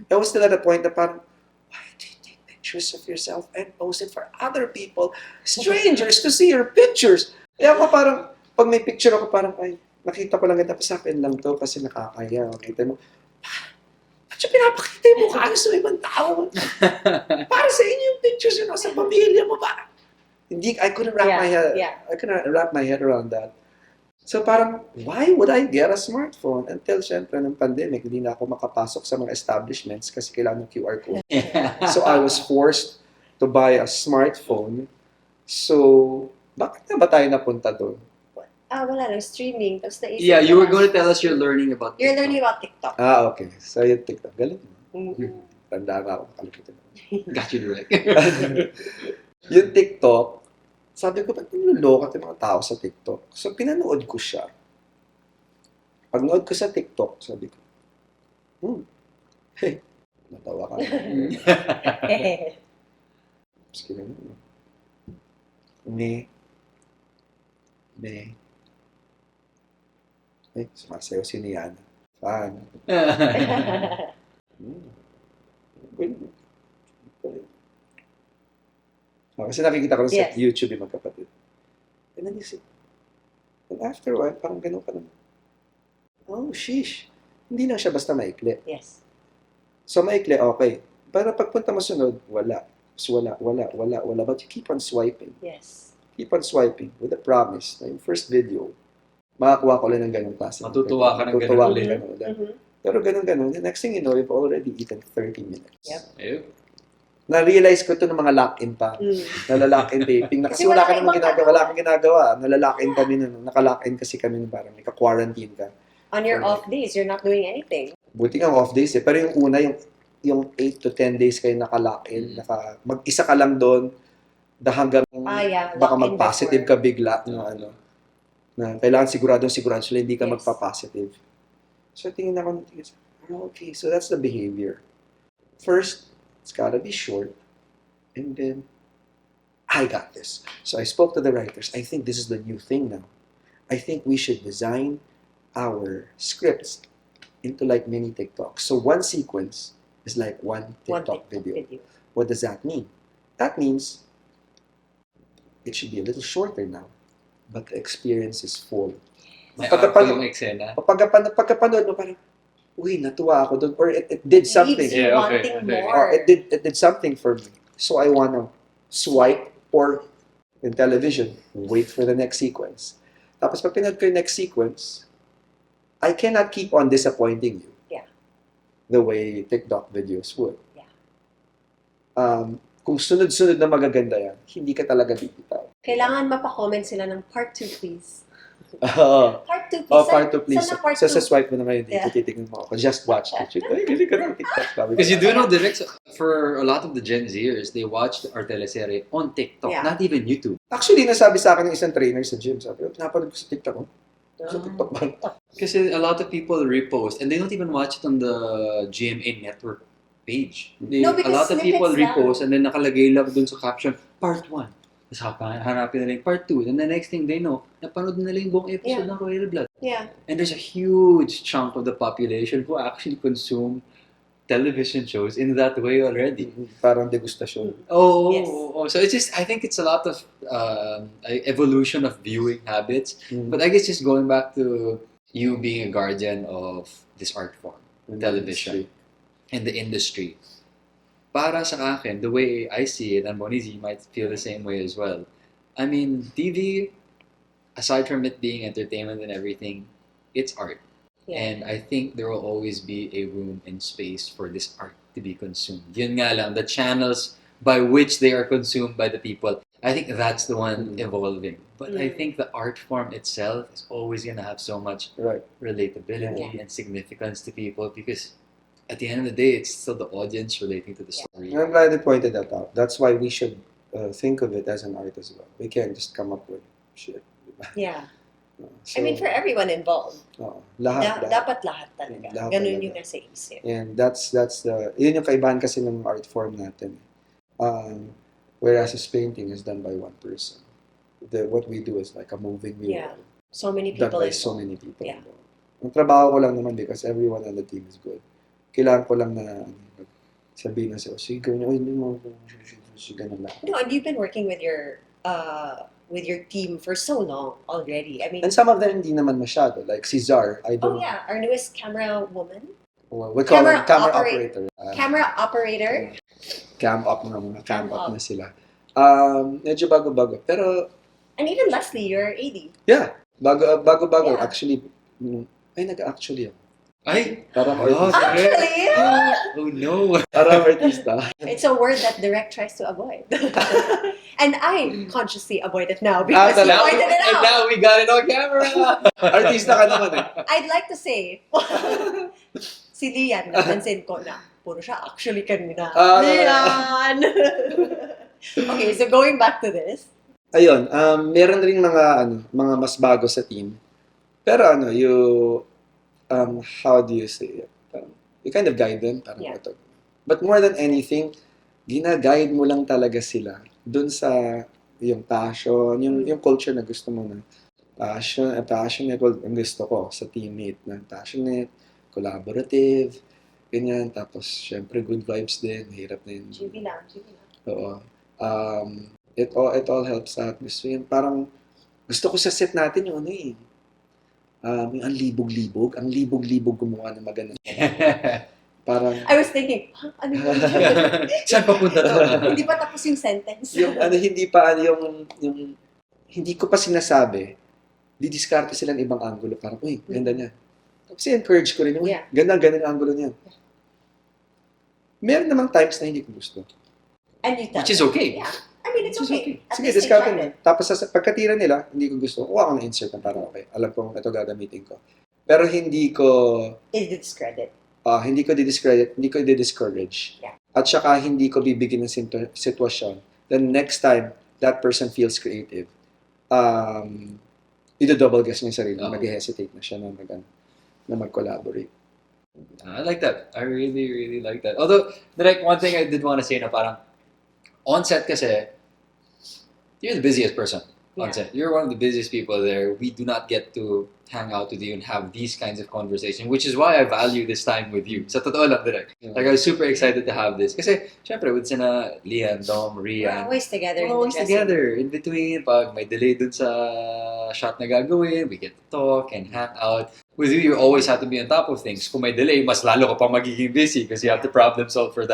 I was still at a point na parang, why do you take pictures of yourself and post it for other people, strangers, to see your pictures? Kaya ako parang, pag may picture ako parang, ay, nakita ko lang ito, sa akin lang to kasi nakakaya. Nakita mo, ba't yung pinapakita yung mukha nyo sa ibang tao? Para sa inyo yung pictures yun, sa pamilya mo ba? I couldn't wrap my head around that. So parang, why would I get a smartphone? Until syempre ng pandemic, hindi na ako makapasok sa mga establishments kasi kailangan ng QR code. So I was forced to buy a smartphone. So, bakit na ba tayo napunta doon? Wala lang, streaming. Tapos naisip you were going to tell us you're learning about TikTok. You're learning about TikTok. Okay. So yung TikTok, galing mo. Tanda na ako, nakalimutan mo. Got you, Direk. Yung TikTok, sabi ko, ba't niloloko yung mga tao sa TikTok? So pinanood ko siya. Pagnood ko sa TikTok, sabi ko, hey, natawa ka. Tapos kinano. Me. Ay, sumasayaw si Niana. Fan. Kasi nakikita ko sa YouTube yung magkapatid. And then and after a while, parang ganun ka naman. Oh, sheesh. Hindi lang siya basta maikli. Yes. So, maikli, okay. Pero pagpunta mo sunod, wala. Wala. But you keep on swiping. Yes. Keep on swiping with a promise na yung first video, makakuha ko lang ng ganung klase. Matutuwa ka ng ganun ulit. Pero ganun. The next thing you know, you've already eaten 30 minutes. Yep. Na-realize ko ito ng mga lock-in pa. Nalalock-in taping. Kasi wala ka namang ginagawa. Wala kang ginagawa. Nalalock-in kami na. Naka-lock-in kasi kami parang naka-quarantine ka. On your off days, you're not doing anything. Buti nga off days eh. Pero yung una, yung 8 to 10 days kayo naka-lock-in. Mag-isa ka lang doon. Hanggang baka mag-positive ka bigla. Na kailangan sigurado sila hindi ka magpa-positive. So tingin ako, okay, so that's the behavior. First, it's gotta be short. And then, I got this. So I spoke to the writers. I think this is the new thing now. I think we should design our scripts into like mini TikToks. So one sequence is like one TikTok video. What does that mean? That means it should be a little shorter now, but the experience is full. Pagkapanood mo parang, uy, natuwa ako doon, or it did something. Wanting more. Or it did something for me. So I wanna swipe, or in television, wait for the next sequence. Tapos pag pinanood ko yung next sequence, I cannot keep on disappointing you. Yeah. The way TikTok videos would. Yeah. Kung sunod-sunod na magaganda yan, hindi ka talaga bibitaw. Kailangan mapa-comment sila ng part 2, please. Part 2, please. Part 2, please. Part Sa 2? swipe mo na ngayon dito, titignan mo ako. Just watch it. Ay, kasi ka ng TikTok. Because you do know, Direk, for a lot of the Gen Zers, they watch our teleserye on TikTok, not even YouTube. Actually, nasabi sa akin ng isang trainer sa gym, sabi, napanood ko sa TikTok. Sa TikTok ba? Kasi a lot of people repost, and they don't even watch it on the GMA network page. A lot of people repost, and then nakalagay lang dun sa caption, part 1. Tapos hanapin nila yung part 2. And the next thing they know, napanood nila yung buong episode ng Royal Blood. Yeah. And there's a huge chunk of the population who actually consume television shows in that way already. Parang degustasyon. So it's just, I think it's a lot of evolution of viewing habits. But I guess just going back to you being a guardian of this art form, television, and the industry. Para sa akin, the way I see it, and Monizy might feel the same way as well. I mean, TV, aside from it being entertainment and everything, it's art. Yeah. And I think there will always be a room and space for this art to be consumed. Yun nga lang, the channels by which they are consumed by the people, I think that's the one evolving. But I think the art form itself is always going to have so much relatability and significance to people, because at the end of the day, it's still the audience relating to the story. I'm glad you pointed that out. That's why we should think of it as an art as well. We can't just come up with shit. Yeah. So, I mean, for everyone involved. Dapat lahat talaga. Ganun yung nasa isip. And yun yung kaibahan kasi ng art form natin. Whereas his painting is done by one person. What we do is like a moving mural. Yeah. So many people. Done by so many people. Yeah. Ang trabaho ko lang naman because everyone on the team is good. Kailangan ko lang na sabihin na siya, sige, gawin niya, hindi mo, ganun lang. No, and you've been working with your team for so long already. I mean, and some of them hindi naman masyado. Like si Zar, I don't know. Our newest camera woman. Well, we call her camera operator. Camera operator. Cam up na sila. Medyo bago-bago. Pero, and even Leslie, your AD. Yeah, bago-bago. Yeah. Actually, nag-actually ako. Ay! Parang artista. Actually? Oh no! Parang artista. It's a word that Direk tries to avoid. And I consciously avoid it now because he pointed it out. And now we got it on camera! Artista ka naman eh. I'd like to say, si Lian, napansin ko na, puro siya actually kanina. Lian! Okay, so going back to this. Ayun, meron rin mga mas bago sa team. Pero how do you say it? You kind of guide them. Parang Yeah. ito. But more than anything, gina-guide mo lang talaga sila dun sa yung passion, yung culture na gusto mo na. Passionate, well, ang gusto ko sa teammate na passionate, collaborative, ganyan. Tapos, syempre, good vibes din. Hirap na yun. GB lang. Oo. It all helps out. Gusto yun. Parang, gusto ko sa set natin yung ano eh. Yung ang libog-libog. Ang libog-libog gumawa ng maganda. Parang, I was thinking, ano yun? Saan papunta to? Hindi pa tapos yung sentence. yung hindi ko pa sinasabi, didiskarte sila ng ibang angulo. Parang, uy, ganda niya. Tapos encourage ko rin, uy, Yeah. ganda ang angulo niya. Meron namang times na hindi ko gusto. And you tell Which is them. okay. Yeah. I mean, it's okay. At Sige, least they discard tried mo. it. Tapos pagkatira nila, hindi ko gusto, kuha ko na insert na parang okay. Alam kong ito gagamitin ko. Pero hindi ko I-discredit. hindi ko di-discredit, hindi ko di-discourage. Yeah. At saka hindi ko bibigyan ng sitwasyon. Then next time that person feels creative, i-double guess niya yung sarili, mag-hesitate na siya na mag-collaborate. I like that. I really, really like that. Although, Direk, one thing I did want to say na parang, on set kasi, you're the busiest person on set. You're one of the busiest people there. We do not get to hang out with you and have these kinds of conversations, which is why I value this time with you. Sa totoo lang, Direk. Like, I was super excited to have this. Kasi, syempre, with sina Lian, Dom, We're Rian, always together. we're always together. In between, pag may delay dun sa shot na gagawin, we get to talk and hang out. With you, you always have to be on top of things. Kung may delay, mas lalo ka pa magiging busy because you have to problem solve for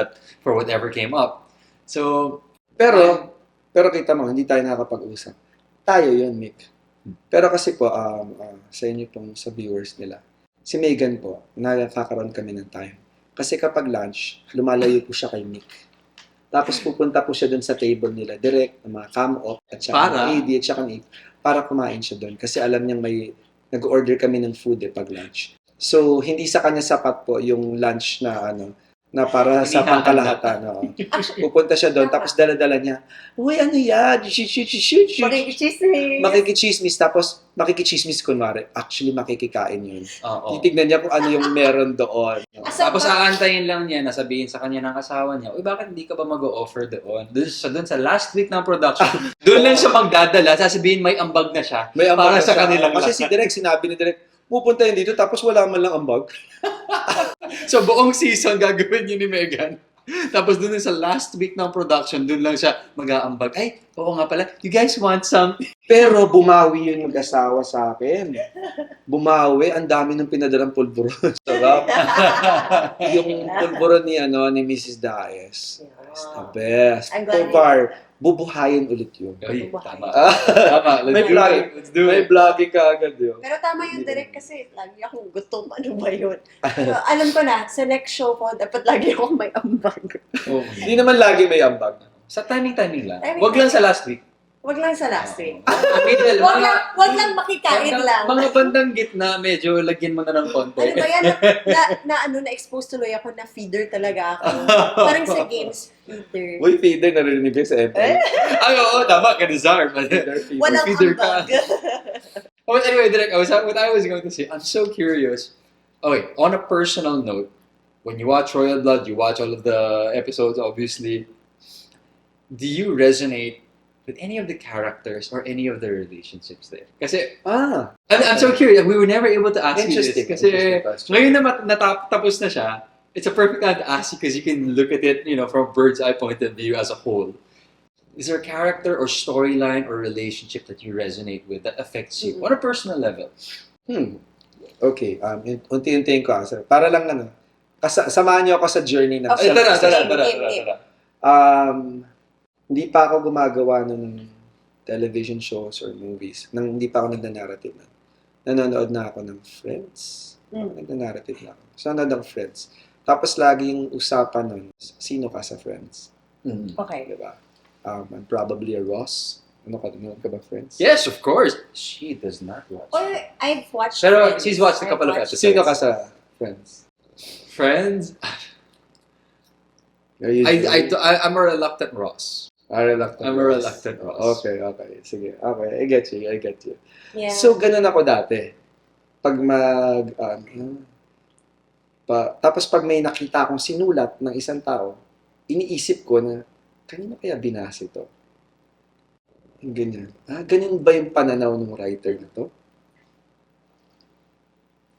whatever came up. So, Pero kita mo, hindi tayo nakakapag-usap. Tayo yun, Mick. Pero kasi po, sa inyo pong sa viewers nila, si Megan po, nakakaroon kami ng time. Kasi kapag lunch, lumalayo po siya kay Mick. Tapos pupunta po siya dun sa table nila, direct, ng mga cam-op, at saka Para? ng AD, at saka ng para kumain siya dun. Kasi alam niyang nag-order kami ng food pag lunch. So, hindi sa kanya sapat po yung lunch na na para sa Hinihahanda. pangkalahatan. No? Pupunta siya doon, tapos dala-dala niya, uy, ano yan? Shoot. Makikichismis. Makikichismis, tapos makikichismis kunwari. Actually, makikikain yun. oo. Titignan niya kung ano yung meron doon. Tapos aantayin lang niya na sabihin sa kanya ng asawa niya, uy, bakit hindi ka ba mag-o-offer doon? Doon sa last week ng production, doon lang siya magdadala, sasabihin may ambag na siya. May ambag Para na sa siya. kanilang Kasi si Direk, sinabi ni Direk, pupunta yun dito, tapos wala man lang ambag. So, buong season gagawin niyo ni Megan. Tapos doon sa last week ng production, doon lang siya mag-aambag. Ay, oo nga pala, you guys want something? Pero bumawi yung mag-asawa sa akin. Bumawi, ang dami ng pinadalang pulburon. Sarap. Yung pulburon ni Mrs. Dias. It's the best. I'm glad Tovar, bubuhayin ulit yun. Ay, tama. Ah, Tama, May let's do vlog. it. Let's do May it. vlogging ka agad yun. Pero tama yung direct kasi lagi akong gutom. Ano ba yun? Pero alam ko na, sa next show ko, dapat lagi akong may ambag. Oo. Hindi naman lagi may ambag. Sa timing lang. Timing Wag lang lang. sa last week. Wag lang sa last week. Middle. Wag lang makikain lang. Mga bandang gitna, medyo lagyan mo na ng konti. Ano ba yan? Na-expose tuloy ako na feeder talaga ako. Parang sa games, feeder. Uy, feeder, narinig ko sa FM. Ay, oo, tama ka, Nizar. Walang feeder ka. ambag. Oh, but anyway, Direk, what I was going to say, I'm so curious. Okay, on a personal note, when you watch Royal Blood, you watch all of the episodes, obviously. Do you resonate with any of the characters or any of the relationships there? Kasi, I'm so curious. We were never able to ask you this. Kasi, ngayon na natapos na siya, it's a perfect time to ask you because you can look at it, from a bird's eye point of view as a whole. Is there a character or storyline or relationship that you resonate with that affects you on a personal level? Okay, unti-untiin ko. Para lang samahan niyo ako sa journey ng Okay, Tara. hindi pa ako gumagawa ng television shows or movies. Hindi pa ako nagna-narrative na. Nanonood na ako ng Friends. Nagna-narrative na ako. So, nanonood ng Friends. Tapos lagi yung usapan nun, sino ka sa Friends? Okay. Diba? I'm probably a Ross. Nanonood ka ba Friends? Yes, of course. She does not watch. Well, I've watched Pero Friends. she's watched a couple of I've watched- episodes. Sino ka sa Friends? Friends? I'm a reluctant Ross. I'm a reluctant Ross. Okay. Sige. Okay, I get you. Yeah. So, ganun ako dati. pag tapos pag may nakita akong sinulat ng isang tao, iniisip ko na, kanino kaya binasa ito? Ganyan. Ganyan ba yung pananaw ng writer na to?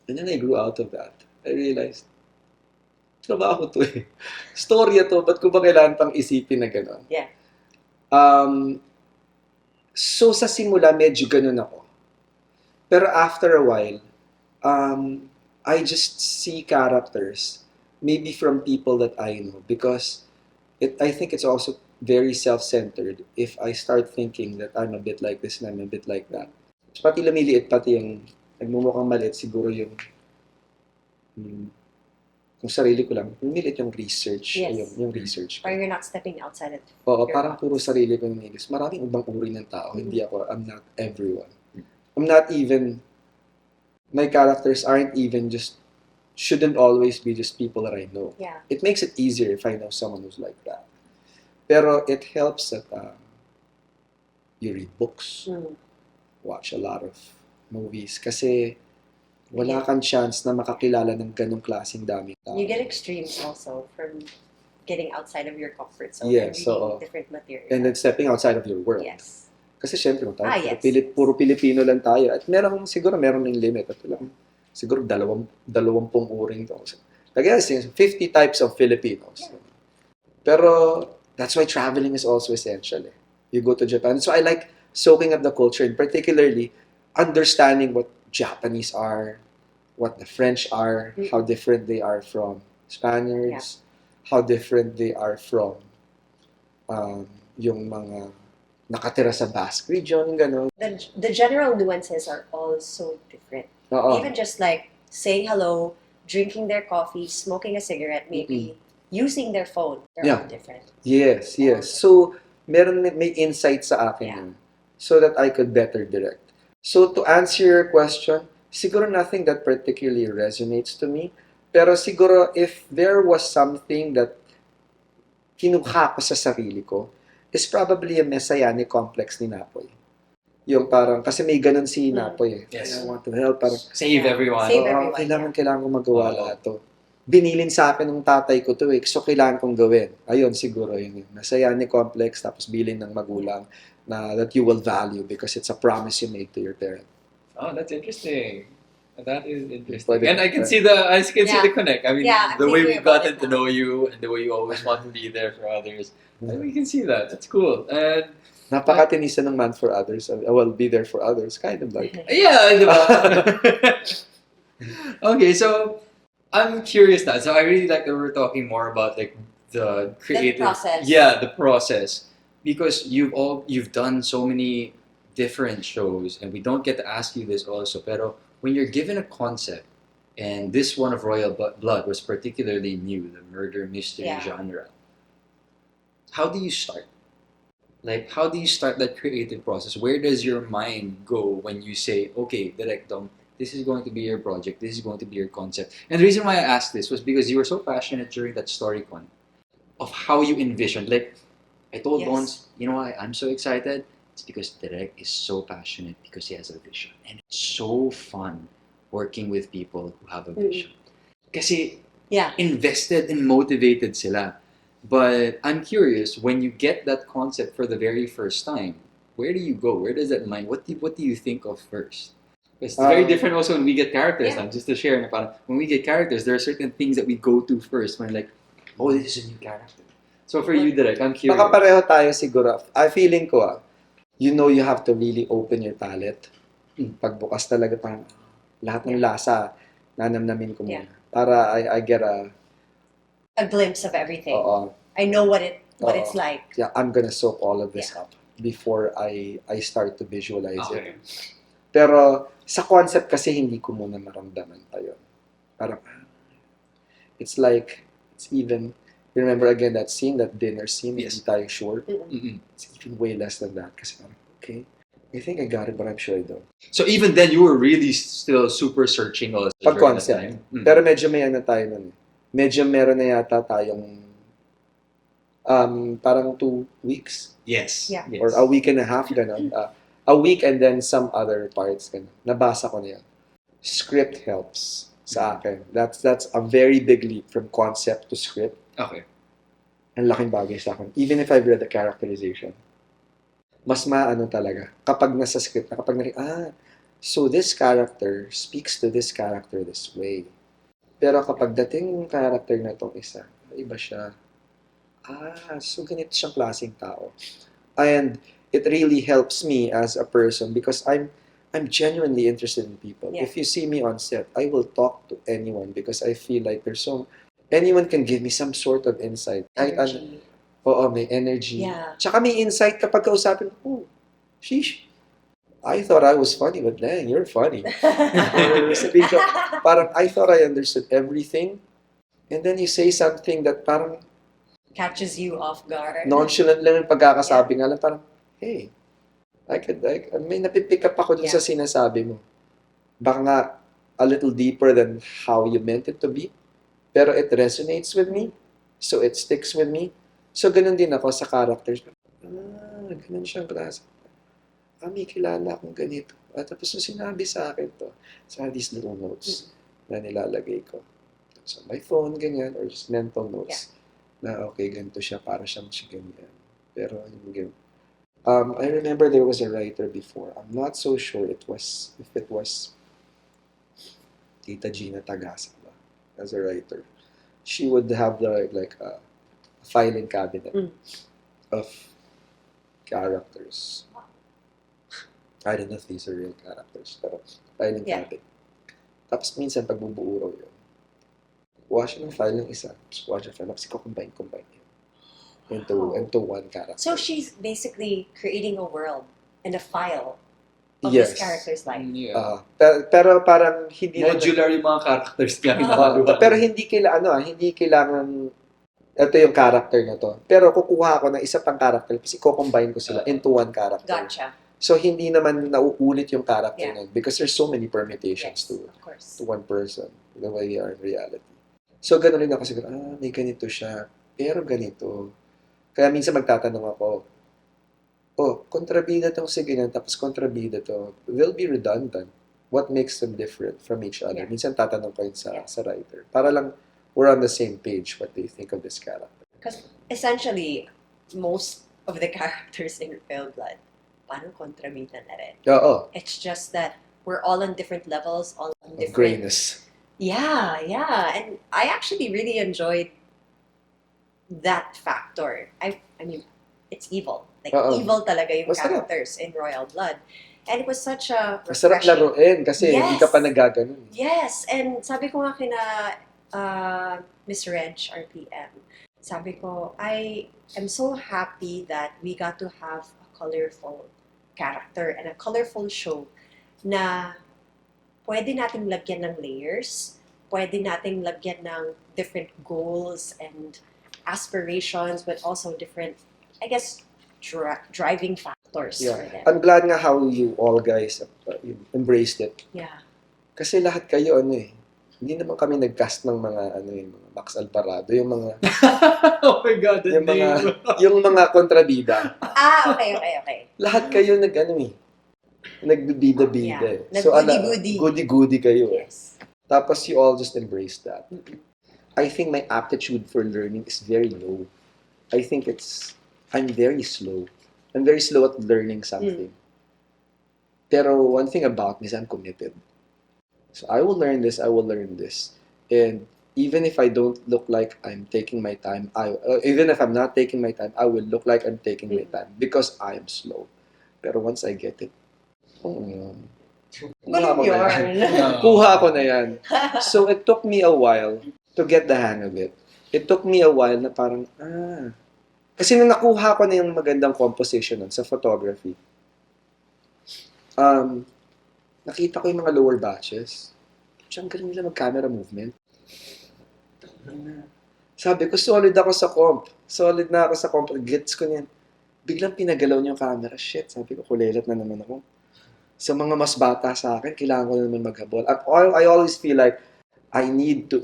And then I grew out of that. I realized, trabaho to eh. Storya to, ba't ko ba kailangan pang isipin na gano'n? Yeah. So sa simula, medyo ganun ako. Pero after a while, I just see characters, maybe from people that I know, because I think it's also very self-centered if I start thinking that I'm a bit like this and I'm a bit like that. Pati lumiliit, pati yung nagmumukhang maliit, siguro yung kung sarili ko lang, lumiliit yung research. Yes. Yung research ko. Or you're not stepping outside of Oo, your parang box. puro sarili ko yung nilis. Maraming ibang uri ng tao. Hindi ako, I'm not everyone. I'm not even, my characters aren't even just, shouldn't always be just people that I know. Yeah. It makes it easier if I know someone who's like that. Pero it helps that you read books, watch a lot of movies, kasi wala kang chance na makakilala ng ganong klaseng daming tao. You get extremes also from getting outside of your comfort zone Yes, and reading so, different material. and then stepping outside of your world. Yes. Kasi syempre, tayo, yes. puro Pilipino lang tayo. At siguro meron ng limit. At lang, siguro 20 uring to. I guess 50 types of Filipinos. Yeah. Pero that's why traveling is also essential. Eh. You go to Japan. So I like soaking up the culture, and particularly understanding what Japanese are, what the French are, how different they are from Spaniards, how different they are from yung mga nakatira sa Basque region, gano'n. The general nuances are all so different. Even just like saying hello, drinking their coffee, smoking a cigarette, maybe using their phone, they're all different. Yes. So, may insight sa akin yun, so that I could better direct. So, to answer your question, siguro nothing that particularly resonates to me, pero siguro if there was something that kinuha ko sa sarili ko, is probably a messianic complex ni Napoy. Yung parang, kasi may ganun si Napoy eh. Yes. I want to help, parang, Save everyone. Save everyone. Kailangan ko magawa lahat to. Binilin sa akin ng tatay ko to eh, so kailangan kong gawin. Ayun, siguro yun. Messianic complex, tapos bilin ng magulang na that you will value because it's a promise you made to your parent. Oh, that's interesting. That is interesting. Pwede- And I can see the connect. I mean, Yeah, I'm the way thinking we've about gotten it to now. know you and the way you always want to be there for others. We can see that. That's cool. And Napakatinisa ng man for others. I will be there for others. Kind of like, yeah, diba? Okay, so I'm curious now. So I really like that we're talking more about like the creative process. Yeah, the process. Because you've done so many different shows, and we don't get to ask you this also, pero when you're given a concept, and this one of Royal Blood was particularly new, the murder mystery genre, how do you start? Like, how do you start that creative process? Where does your mind go when you say, okay, Direk Dom, this is going to be your project, this is going to be your concept? And the reason why I asked this was because you were so passionate during that StoryCon of how you envisioned. Like, I told Bones, you know why I'm so excited? It's because Direk is so passionate because he has a vision. And it's so fun working with people who have a vision. Kasi invested and motivated sila. But I'm curious, when you get that concept for the very first time, where do you go? Where does that mind? What do you think of first? It's very different also when we get characters. Yeah. Just to share, when we get characters, there are certain things that we go to first. When like, oh, this is a new character. So for you, Direk, I'm curious. baka pareho tayo siguro. Feeling ko you know you have to really open your palate. Pagbukas talaga parang lahat ng lasa, nanamnamin ko muna. Para I get a glimpse of everything. Oo. I know what it's like. Yeah, I'm gonna soak all of this up before I start to visualize it. Pero sa concept kasi hindi ko muna maramdaman pa yun. Parang, it's like, it's even, remember again that scene, that dinner scene, hindi tayo sure. It's even way less than that. Kasi parang, okay, I think I got it, but I'm sure I don't. So even then, you were really still super searching also during that Pag-concept. time. Pero medyo may tayo nun. Medyo meron na yata tayong parang 2 weeks. Yes. Yeah. Yes. Or a week and a half, gano'n. A week and then some other parts, gano'n. Nabasa ko na yan. script helps sa akin. That's a very big leap from concept to script. Okay. Ang laking bagay sa akin. Even if I've read the characterization. Mas maano talaga. Kapag nasa script na, so this character speaks to this character this way. Pero kapag dating yung character na tong isa, iba siya. So ganito siyang klaseng tao. And it really helps me as a person because I'm genuinely interested in people. Yeah. If you see me on set, I will talk to anyone because I feel like anyone can give me some sort of insight. Energy. May energy. Yeah. Tsaka may insight kapag kausapin ko, sheesh, I thought I was funny, but dang, you're funny. Or sabihin ko, parang I thought I understood everything, and then you say something that parang Catches you off guard. nonchalant lang yung pagkakasabi nga lang, parang, hey, may napipick up ako dun sa sinasabi mo. Baka nga a little deeper than how you meant it to be, pero it resonates with me, so it sticks with me. So, ganun din ako sa characters. Ganun siyang klase. May kilala akong ganito. Tapos nung sinabi sa akin to, sa these little notes na nilalagay ko. Sa my phone, ganyan, or just mental notes. Na okay, ganito siya, para siyang siya ganyan. Pero, I remember there was a writer before. I'm not so sure if it was Tita Gina Tagasa ba, as a writer. She would have like a filing cabinet of characters. I don't know if these are real characters, pero filing cabinet. Tapos minsan pagbubuo raw yun. Kuha siya ng file ng isa, tapos kuha siya ng file, tapos combine yun into one character. So she's basically creating a world and a file of this character's life. Yeah. Pero parang hindi modular yung mga characters niya. Pero hindi kailangan ito yung character na to. Pero kukuha ako ng isa pang character, tapos i-combine ko sila into one character. Gotcha. So, hindi naman nauulit yung character na yun because there's so many permutations to one person, the way they are in reality. So, gano'n rin ako siguro, may ganito siya, pero ganito. Kaya minsan magtatanong ako, kontrabida tong sige na, tapos kontrabida to. They'll be redundant. What makes them different from each other? Minsan tatanong ko yun sa writer. Para lang, we're on the same page what they think of this character. Because essentially, most of the characters in Royal Blood, parang kontrabida na rin. Oo. It's just that we're all on different levels, all on different... Grayness. Yeah. And I actually really enjoyed that factor. I mean, it's evil. Like, evil talaga yung characters in Royal Blood. And it was such a refreshing... Masarap laruin kasi hindi ka pa nagaganon. Yes, and sabi ko nga kina Miss Reg, RPM, sabi ko, I am so happy that we got to have a colorful character and a colorful show na pwede nating lagyan ng layers, pwede nating lagyan ng different goals and aspirations, but also different, I guess, driving factors for them. I'm glad nga how you all guys embraced it. Yeah. Kasi lahat kayo, hindi naman kami nag-cast ng mga, yung mga Max Alvarado, yung mga... Oh my God, yung mga kontrabida. Okay. Lahat kayo nagbibida-bida. So, goody-goody kayo. Yes. Tapos you all just embraced that. I think my aptitude for learning is very low. I think I'm very slow. I'm very slow at learning something. Pero one thing about me is I'm committed. So I will learn this. And even if I don't look like I'm taking my time, even if I'm not taking my time, I will look like I'm taking my time because I am slow. Pero once I get it, kuha ko na yan. So it took me a while to get the hang of it. It took me a while na parang, kasi nung nakuha ko na yung magandang composition sa photography, nakita ko yung mga lower batches. Ang galing nila mag-camera movement. Sabi ko, solid na ako sa comp. Gets ko niyan. Biglang pinagalaw niyo yung camera. Shit, sabi ko, kulelat na naman ako. Sa mga mas bata sa akin, kailangan ko na naman maghabol. I always feel like, I need to,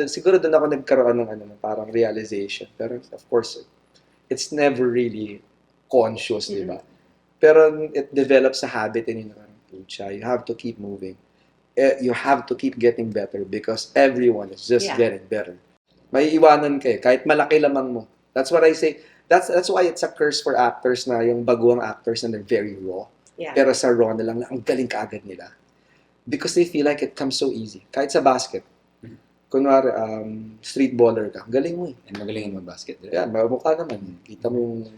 siguro doon ako nagkaroon ng parang realization. Pero of course, it's never really conscious, di ba? Pero it develops a habit in you. You have to keep moving. you have to keep getting better because everyone is just Yeah. getting better. May iwanan ka kahit malaki lamang mo. That's what I say. That's why it's a curse for actors na yung baguang actors na they're very raw. Yeah. Pero sa raw na lang, ang galing kaagad nila. Because they feel like it comes so easy. Kahit sa basket. Kunwari, street baller ka. Galing mo eh. Magaling mag-basket. Yan, mukha naman. Kita mo yung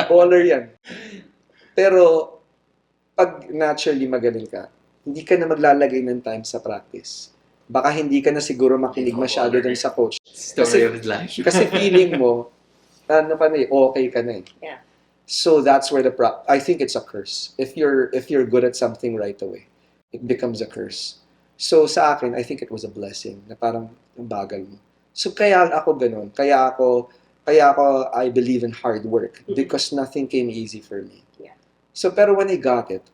baller yan. Pero, pag naturally magaling ka, hindi ka na maglalagay ng time sa practice. Baka hindi ka na siguro makinig masyado dun sa coach. Story of his life. Kasi feeling mo, okay ka na eh. Yeah. So that's where I think it's a curse. If you're good at something right away, it becomes a curse. So sa akin, I think it was a blessing na parang ang bagal mo. So kaya ako ganun. Kaya ako I believe in hard work because nothing came easy for me. Yeah. So pero when I got it.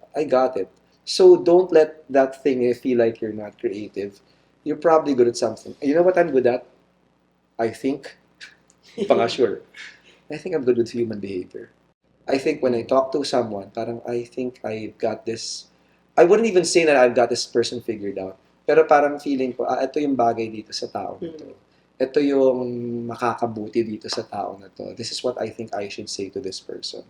So don't let that thing feel like you're not creative. You're probably good at something. You know what I'm good at? I think. Pang-assure. I think I'm good with human behavior. I think when I talk to someone, parang I think I've got this. I wouldn't even say that I've got this person figured out. Pero parang feeling ko, ito yung bagay dito sa tao na to. Ito yung makakabuti dito sa tao na to. This is what I think I should say to this person.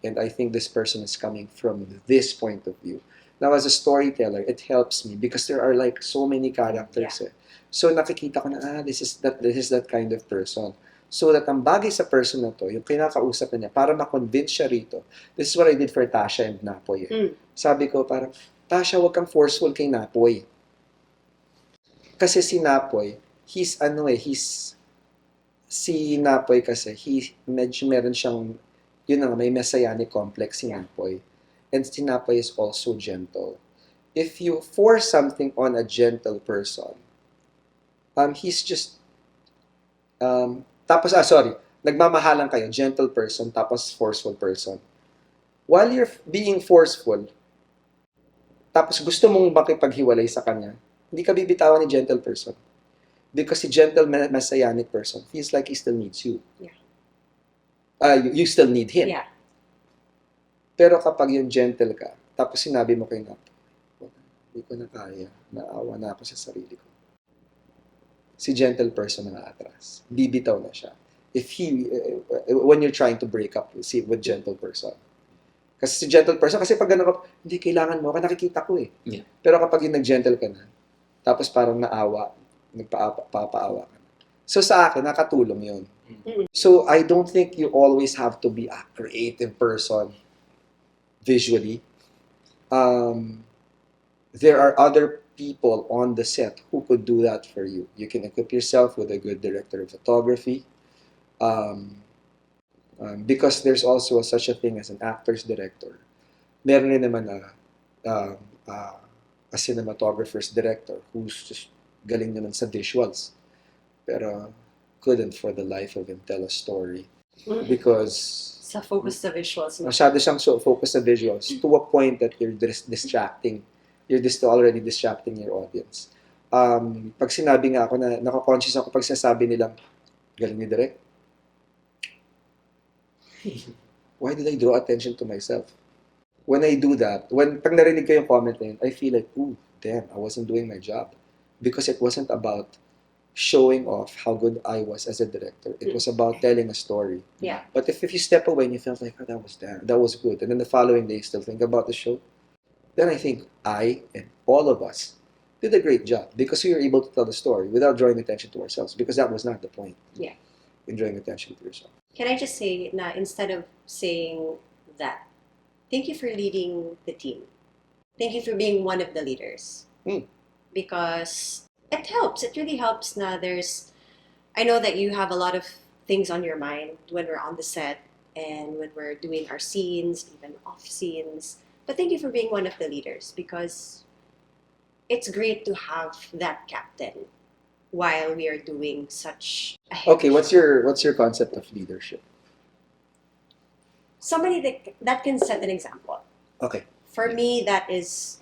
And I think this person is coming from this point of view. Now, as a storyteller, it helps me because there are like so many characters. Yeah. So nakikita ko na, this is that kind of person. So that ang bagay sa person na to, yung kinakausap na niya, para ma-convince siya rito. This is what I did for Tasha and Napoy. Sabi ko parang, Tasha, wag kang forceful kay Napoy. Kasi si Napoy, si Napoy kasi, medyo meron siyang, may messianic complex si Napoy. And si Napoy is also gentle. If you force something on a gentle person, he's just, nagmamahalan kayo, gentle person, tapos forceful person. While you're being forceful, tapos gusto mong makipaghiwalay sa kanya, hindi ka bibitawan ni gentle person. Because si gentle messianic person feels like he still needs you. Yeah. You still need him. Yeah. Pero kapag yung gentle ka, tapos sinabi mo kay Napo, hindi ko na kaya, naawa na ako sa sarili ko. Si gentle person na atras. Bibitaw na siya. When you're trying to break up with gentle person. Kasi si gentle person, kasi pag gano'n ka, hindi, kailangan mo, nakikita ko eh. Yeah. Pero kapag yung nag-gentle ka na, tapos parang naawa, nagpapaawa ka na. So sa akin, nakatulong yun. So I don't think you always have to be a creative person visually. There are other people on the set who could do that for you. You can equip yourself with a good director of photography. Because there's also such a thing as an actor's director. Meron rin naman a cinematographer's director who's just galing naman sa visuals. Pero couldn't for the life of him tell a story. Because Sa focus sa visuals. masyado siyang focused sa visuals to a point that you're distracting. You're already distracting your audience. Pag sinabi nga ako na, nako-conscious ako pag sinasabi nilang, galing ni Direk. Why did I draw attention to myself? When I do that, pag narinig ko yung comment na yun, I feel like, ooh, damn, I wasn't doing my job. Because it wasn't about showing off how good I was as a director. It was about telling a story. Yeah. But if you step away and you felt like, oh, that was good, and then the following day you still think about the show, then I think I and all of us did a great job because we were able to tell the story without drawing attention to ourselves, because that was not the point. Yeah. In drawing attention to yourself. Can I just say na instead of saying that, thank you for leading the team. Thank you for being one of the leaders. Because it helps. It really helps na I know that you have a lot of things on your mind when we're on the set and when we're doing our scenes, even off scenes. But thank you for being one of the leaders because it's great to have that captain while we are doing such a heavy Okay, what's your concept of leadership? Somebody that can set an example. Okay. For me, that is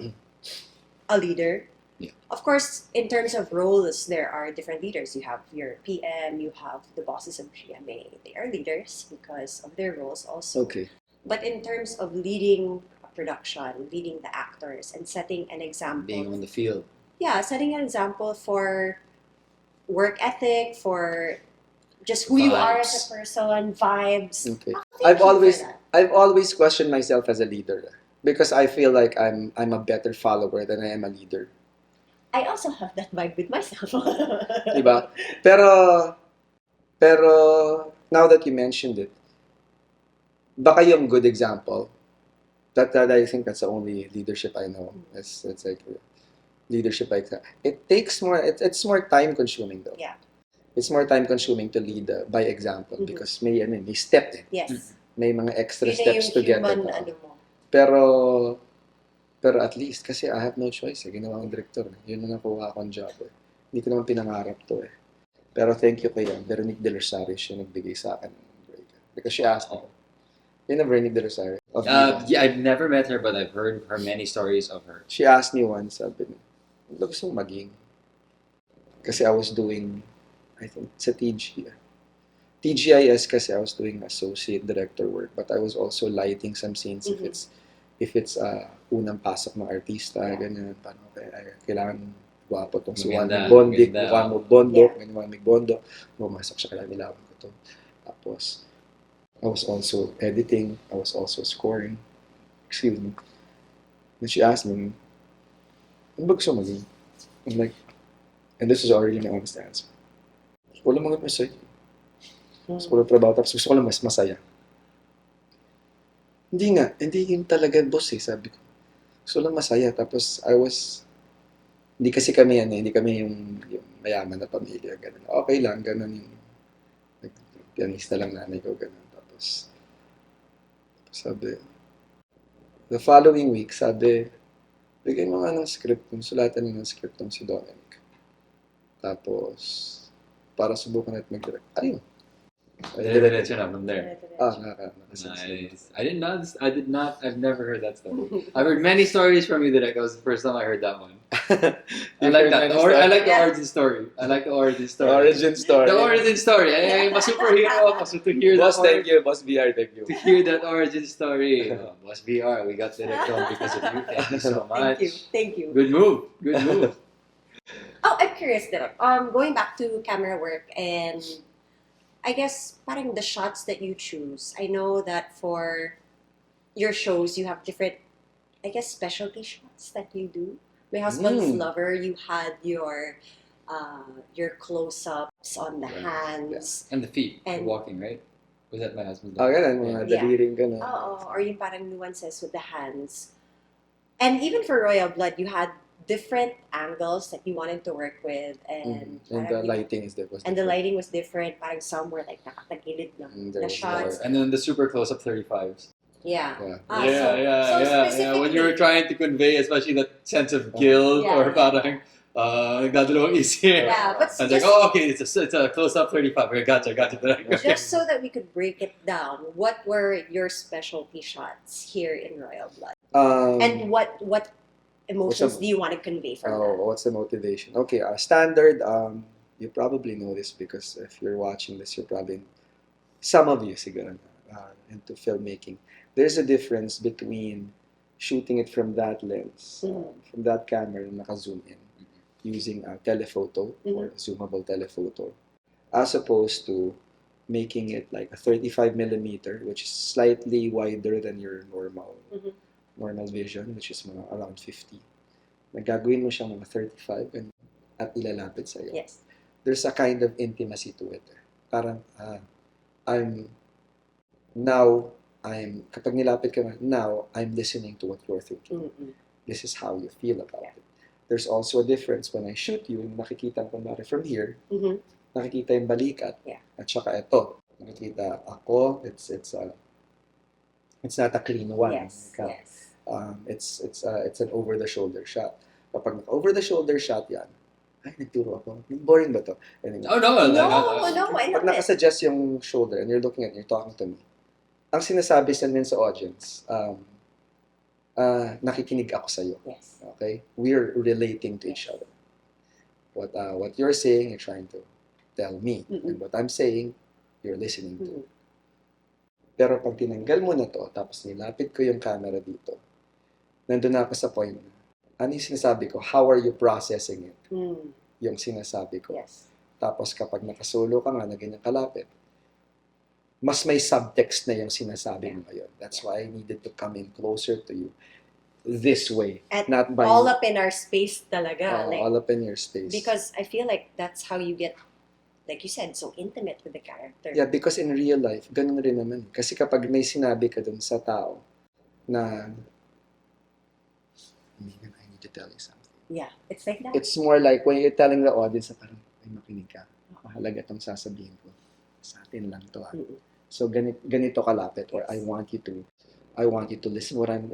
a leader. Yeah. Of course, in terms of roles, there are different leaders. You have your PM, you have the bosses of GMA. They are leaders because of their roles also. Okay. But in terms of leading a production, leading the actors, and setting an example. Being on the field. Yeah, setting an example for work ethic, for just who you are as a person, vibes. Okay. Thank you for that. I've always questioned myself as a leader because I feel like I'm a better follower than I am a leader. I also have that vibe with myself. Diba? Pero now that you mentioned it, baka yung good example. That I think that's the only leadership I know. It's like leadership like that. It takes more. It's more time consuming though. Yeah. It's more time consuming to lead by example Mhm. because may step eh. Yes. May mga extra Yun na steps yung to get human, it. Pero at least kasi I have no choice eh. Ginawa akong director. Yun na nakuha akong job eh. Hindi ko naman pinangarap to eh. Pero thank you kay Veronique De Rosario, siya nagbigay sa akin ng break. Because she asked me. Yun na Veronique De Rosario. Yeah, I've never met her, but I've heard her many stories of her. She asked me once, sabi niya, ano gusto mong maging? Kasi I was doing, I think, sa TGIS kasi I was doing associate director work, but I was also lighting some scenes Mhm. if it's unang pasok ng artista, ganyan, parang kailangan gwapo tong si Juan Maganda, Bondic, maganda. Juan Bondok, Juan Bondo, pumasok siya kailangan nilawan ko to. Tapos, I was also editing, I was also scoring, excuse me. And she asked me, ano ba gusto mo maging? I'm like, and this is already my honest answer. Gusto ko lang mga masaya. Gusto ko lang trabaho, tapos gusto ko lang mas masaya. Hindi yun talaga boss eh, sabi ko. Gusto lang masaya, tapos hindi kasi kami hindi kami yung mayaman na pamilya, ganun. Okay lang, ganun yung, pianista lang nanay ko, ganun. Tapos sabi, the following week, sabi, bigyan mo nga ng script, sulatan ng script ng si Dominic. Tapos, para subukan natin mag-direct. Ayun. Diretso na from there. Nakasabi. Nice. I've never heard that story. I've heard many stories from you, Direk. That was the first time I heard that one. I like that. I like the origin story. I like the origin story. Origin story. The origin story. Ay, ma-superhero ako. So to hear Boss, that thank you. Boss VR, thank you. To hear that origin story. Boss VR, we got Direk Dom because of you. Thank you so much. Thank you. Good move. Good move. Oh, I'm curious, Direk. Going back to camera work and I guess parang the shots that you choose. I know that for your shows, you have different, I guess, specialty shots that you do. My Husband's Lover, you had your close-ups on the hands. And the feet. And- walking, right? Was that my husband's Ganun, mga Yeah. daliring ganun. Or yung parang nuances with the hands. And even for Royal Blood, you had different angles that you wanted to work with, and And the lighting was the different. lighting was different. Parang some were like nakatagilid na, There na was shots. And then the super close-up 35s. Yeah. Yeah. When you were trying to convey, especially that sense of guilt Yeah. or parang nagdadalawang isip. Yeah, but I was like, oh, okay, it's a close-up 35. Okay, gotcha. just so that we could break it down, what were your specialty shots here in Royal Blood? And what emotions do you want to convey from that? What's the motivation? Okay, standard, you probably know this because if you're watching this, you're probably, some of you siguro, into filmmaking. There's a difference between shooting it from that lens, from that camera na naka-zoom in, using a telephoto or zoomable telephoto, as opposed to making it like a 35 millimeter, which is slightly wider than your normal vision, which is mga around 50. Nagagawin mo siyang mga 35 at ilalapit sa'yo. Yes. There's a kind of intimacy to it. Parang, kapag nilapit ka now, I'm listening to what you're thinking. This is how you feel about it. There's also a difference when I shoot you, nakikita ko from here, nakikita yung balikat, at saka ito, nakikita ako, it's not a clean one. Yes. It's an over-the-shoulder shot. Kapag over-the-shoulder shot yan, ay, nagturo ako. Boring ba to? Anyway, Oh, no. I pag love it. nakasuggest yung shoulder and you're talking to me, ang sinasabi sa sa audience, nakikinig ako sa'yo. Yes. Okay? We're relating to each other. What you're saying, you're trying to tell me. And what I'm saying, you're listening to. Pero pag tinanggal mo na to, tapos nilapit ko yung camera dito, nandun na ako sa point na, ano yung sinasabi ko? How are you processing it? Mm. Yung sinasabi ko. Yes. Tapos kapag nakasolo ka nga na ganyan kalapit, mas may subtext na yung sinasabi mo ngayon. That's why I needed to come in closer to you this way. At not by all up in our space talaga. all up in your space. Because I feel like that's how you get, like you said, so intimate with the character. Yeah, because in real life, ganun rin naman. Kasi kapag may sinabi ka dun sa tao na, I need to tell you something. Yeah, it's like that. It's more like when you're telling the audience na parang, ay makinig ka. Mahalaga itong sasabihin ko. Sa atin lang to. Mm-mm. So ganito kalapit, or I want you to listen what I'm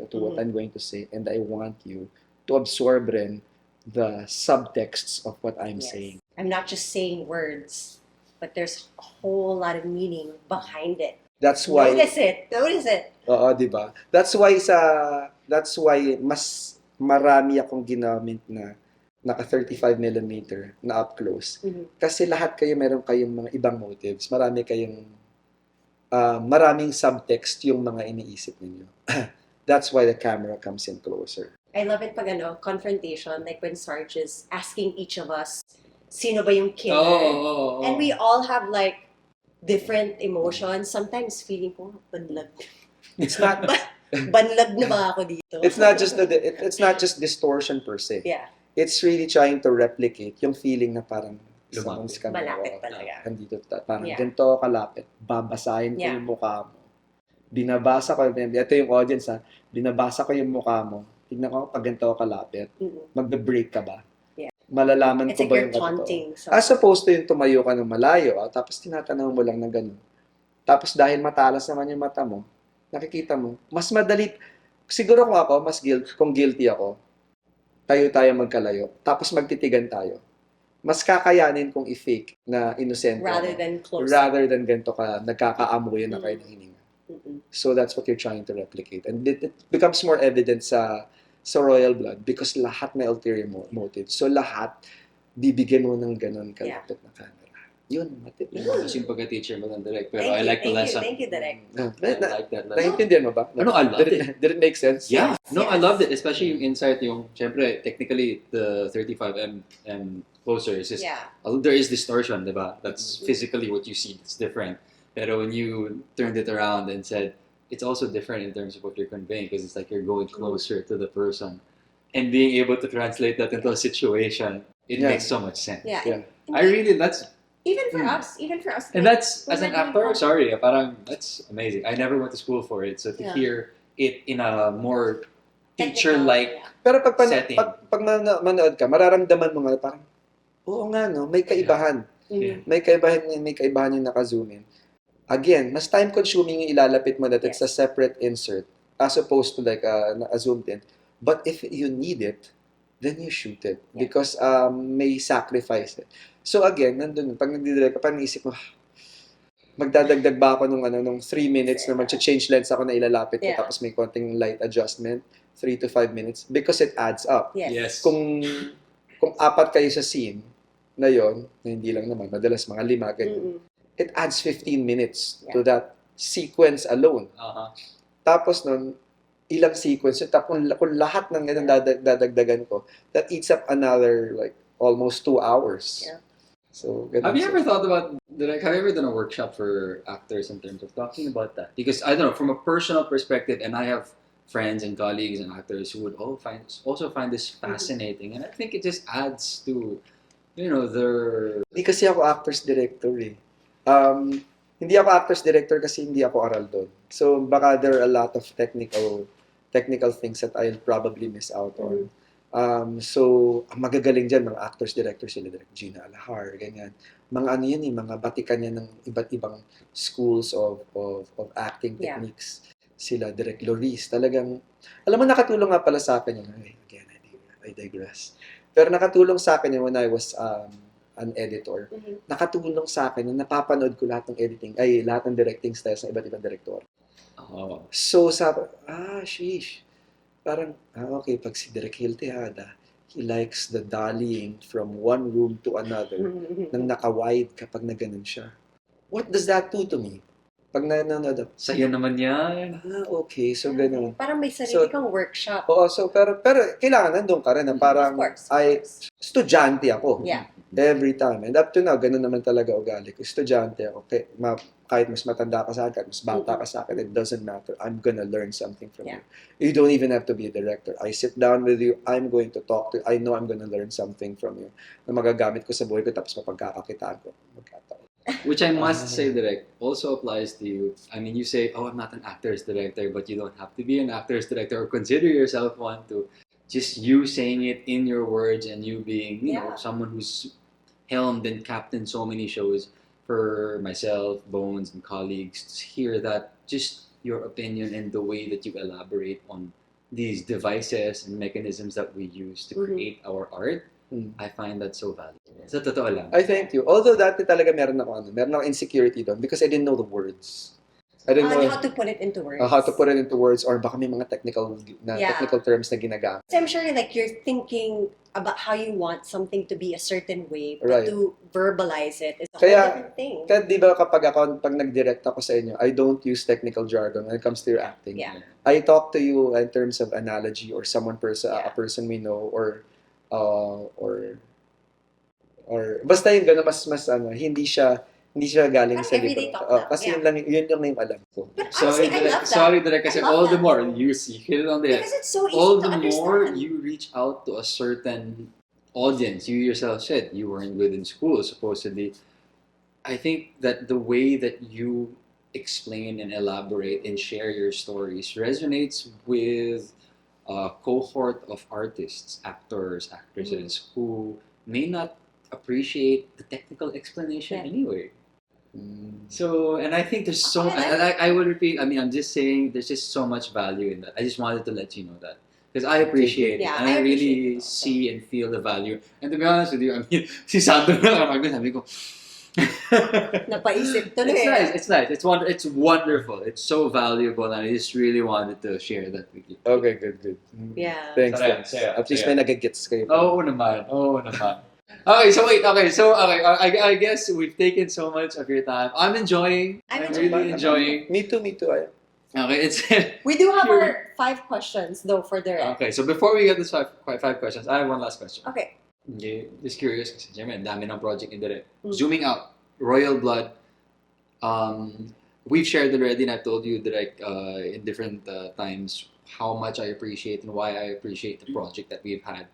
going to say, and I want you to absorb rin the subtexts of what I'm Yes. saying. I'm not just saying words, but there's a whole lot of meaning behind it. That's why Notice it. Oo, 'di ba? That's why mas marami akong ginamit na naka 35mm na up close. Mhm. Kasi lahat kayo meron kayong mga ibang motives. Maraming subtext yung mga iniisip ninyo. That's why the camera comes in closer. I love it pag confrontation, like when Sarge is asking each of us, sino ba yung killer? Oh. And we all have like different emotions. Sometimes feeling ko, banlag. It's not Banlag na ba ako dito? it's not just distortion per se. Yeah, It's really trying to replicate yung feeling na parang Lumapit. someone's coming, malapit oo, talaga. nandito, parang Yeah. ganito kalapit, babasahin ko Yeah. yung mukha mo. Binabasa ko, ito yung audience ha, binabasa ko yung mukha mo, tignan ko pag ganito kalapit, Mm-mm. magbe-break ka ba? Yeah. Malalaman It's ko like ba you're yung katotoo? taunting. As opposed to yung tumayo ka ng malayo, tapos tinatanong mo lang na gano'n. Tapos dahil matalas naman yung mata mo, nakikita mo, mas madali, siguro kung guilty ako, tayo magkalayo, tapos magtitigan tayo. Mas kakayanin kong i-fake na innocent Rather than close. rather than ganito ka, nagkakaamoy na kayo ng hininga. Mm-mm. So that's what you're trying to replicate. And it becomes more evident sa Royal Blood because lahat may ulterior motive. So lahat, bibigyan mo ng ganun kalapit na camera. Yun, matip. Kasi yung pagka-teacher mo ng Direk. Pero I like the lesson. Thank you, Direk. I like that lesson. Naiintindihan mo ba? No, I loved Did it make sense? Yeah. Yes, No, I yes. loved it. Especially yung insight, yung, syempre, technically, the 35mm closer is just, Yeah. there is distortion, diba? That's physically what you see. It's different. Pero when you turned it around and said, it's also different in terms of what you're conveying because it's like you're going closer to the person. And being able to translate that into a situation, it Yeah. makes so much sense. Yeah. Yeah. That's, Even for Mm. us. and that's, When as an we're doing actor, comedy. sorry, parang, that's amazing. I never went to school for it. So to Yeah. hear it in a more Technical, teacher-like yeah. Pero pag setting. manood ka, mararamdaman mo nga parang, oo nga no, may kaibahan. Mhm. May kaibahan yung naka-zoom in. Again, mas time-consuming yung ilalapit mo that it's a separate insert as opposed to like a zoomed in. But if you need it, then you shoot it Yeah. because may sacrifice it. So again, nandun, pag nagdidirect ka, parang naisip mo, magdadagdag ba ako nung 3 minutes na mag-change lens ako na ilalapit ko Yeah. tapos may konting light adjustment, 3 to 5 minutes because it adds up. Yes. Kung 4 kayo sa scene na yon, na hindi lang naman, madalas mga 5, ganyan, Mm-mm. it adds 15 minutes to that sequence alone. Uh-huh. Tapos nun, ilang sequence, tapos kung lahat ng ganun dadagdagan ko, that eats up another like almost 2 hours. Yeah. So, ganun Have you siya. ever thought about, have you ever done a workshop for actors in terms of talking about that? Because, I don't know, from a personal perspective, and I have friends and colleagues and actors who would also find this fascinating. And I think it just adds to, their... Hindi kasi ako actors director eh. Hindi ako actors director kasi hindi ako aral doon. So, baka there are a lot of technical things that I'll probably miss out on. So, ang magagaling dyan, mga actors, directors sila, Direk Gina Alahar, ganyan. Mga ano yan mga batikan yan ng iba't ibang schools of acting Yeah. techniques. Sila, Direk Loris, talagang, alam mo, nakatulong nga pala sa akin yun. Again, I digress. Pero nakatulong sa akin yun when I was an editor. Mhm. Nakatulong sa akin, napapanood ko lahat ng lahat ng directing styles ng iba't ibang director. Oh. So, sheesh. Parang, okay, pag si Direk Gil Tejada, he likes the dollying from one room to another nang naka-wide kapag na ganun siya. What does that do to me? Pag nanonood ako, Sa'yo naman yan. okay, so ganun. Parang may sarili kang workshop. Oo, so pero kailangan nandun ka rin na parang Of course. estudyante ako. Yeah. Every time. And up to now, ganun naman talaga ugali ko. Estudyante ako. Kahit mas matanda ka sa akin, kahit mas bata ka sa akin, it doesn't matter. I'm gonna learn something from you. You don't even have to be a director. I sit down with you, I'm going to talk to you. I know I'm gonna learn something from you na magagamit ko sa buhay ko tapos mapagkakakitaan ko. Which I must say, Direk, also applies to you. I mean, you say, oh, I'm not an actor's director, but you don't have to be an actor's director or consider yourself one to. Just you saying it in your words and you being, you know, someone who's helmed and captained so many shows for myself, Bones, and colleagues, to hear that just your opinion and the way that you elaborate on these devices and mechanisms that we use to create our art, I find that so valuable. Sa totoo lang. I thank you. Although dati talaga meron ako insecurity doon because I didn't know the words. I didn't know how to put it into words. How to put it into words or baka may mga technical terms na ginagamit. So I'm sure like you're thinking about how you want something to be a certain way, but to verbalize it is a whole different thing. Kaya di ba pag nag-direct ako sa inyo, I don't use technical jargon when it comes to your acting. Yeah. I talk to you in terms of analogy or a person we know or basta yung gano'n mas hindi siya galing sa libro. Kasi yun lang yung alam ko. But honestly, I love that. Sorry, Direk, kasi all the more you hit it on the head. Because it's so easy all to the understand. more you reach out to a certain audience. You yourself said you weren't good in school, supposedly. I think that the way that you explain and elaborate and share your stories resonates with a cohort of artists, actors, actresses who may not appreciate the technical explanation anyway. So, and I think there's so, I will repeat, I mean, I'm just saying there's just so much value in that. I just wanted to let you know that. Because I appreciate it. And I really see and feel the value. And to be honest with you, I mean, si Sandro na sabi ko, napaisip tuloy. It's nice. It's wonderful. It's so valuable, and I just really wanted to share that with you. Okay, good. Yeah. Thanks. At least may nagagets kayo. Oo naman. Okay, so I guess we've taken so much of your time. I'm enjoying. I'm really enjoying. Me too. Okay, we do have our 5 questions though for Direk. Okay, so before we get to five questions, I have one last question. Okay. Just curious kasi siyempre, ang dami ng project ni Direk. Zooming out, Royal Blood. We've shared already, and I've told you, Direk, in different times how much I appreciate and why I appreciate the project that we've had.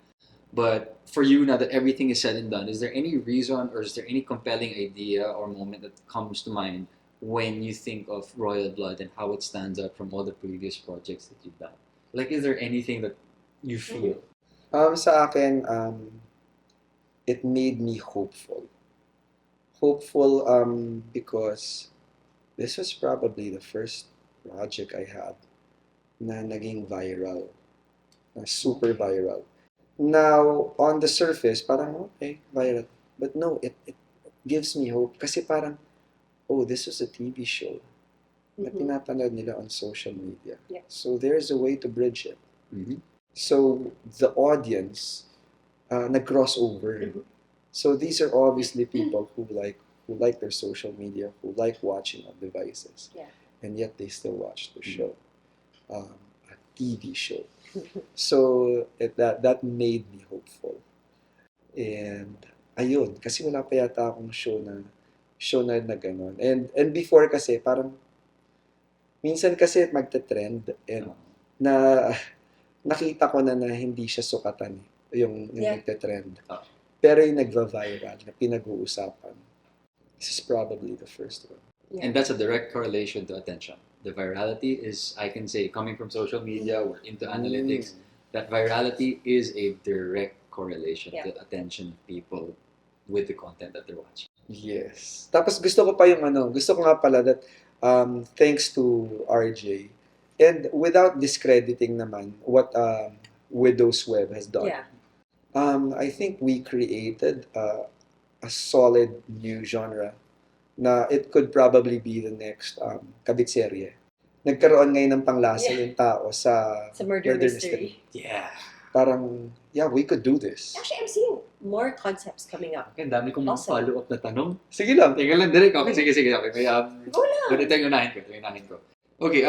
But for you, now that everything is said and done, is there any reason or is there any compelling idea or moment that comes to mind when you think of Royal Blood and how it stands out from all the previous projects that you've done? Like, is there anything that you feel? Sa akin, it made me hopeful. Because this was probably the first project I had na naging viral, na super viral. Now, on the surface, parang okay, viral. But no, it gives me hope. Kasi parang, oh, this was a TV show na pinapanood nila on social media. Yeah. So there's a way to bridge it. Mm-hmm. So the audience nag-cross over. So these are obviously people who like their social media, who like watching on devices. Yeah. And yet they still watch the show. A TV show. So that made me hopeful. And ayun, kasi wala pa yata akong show na gano'n. And before kasi parang minsan kasi magte-trend and na nakita ko na hindi siya sukatan yung nagte-trend. Pero yung nagva-viral na pinag-uusapan. This is probably the first one. Yeah. And that's a direct correlation to attention. The virality is, I can say, coming from social media, we're into analytics, that virality is a direct correlation to attention of people with the content that they're watching. Yes. Tapos gusto ko nga pala that thanks to RJ, and without discrediting naman what Widow's Web has done, I think we created a solid new genre na it could probably be the next kabitserye. Nagkaroon ngayon ng panglasa yung tao sa murder mystery. Yeah. parang, yeah, we could do this. Actually, I'm seeing more concepts coming up. Okay, ang dami kong mga Awesome. follow-up na tanong. Sige lang. Teka lang, Direk. Okay, sige. Okay, may, Go lang. but ito yung unahin ko. Okay,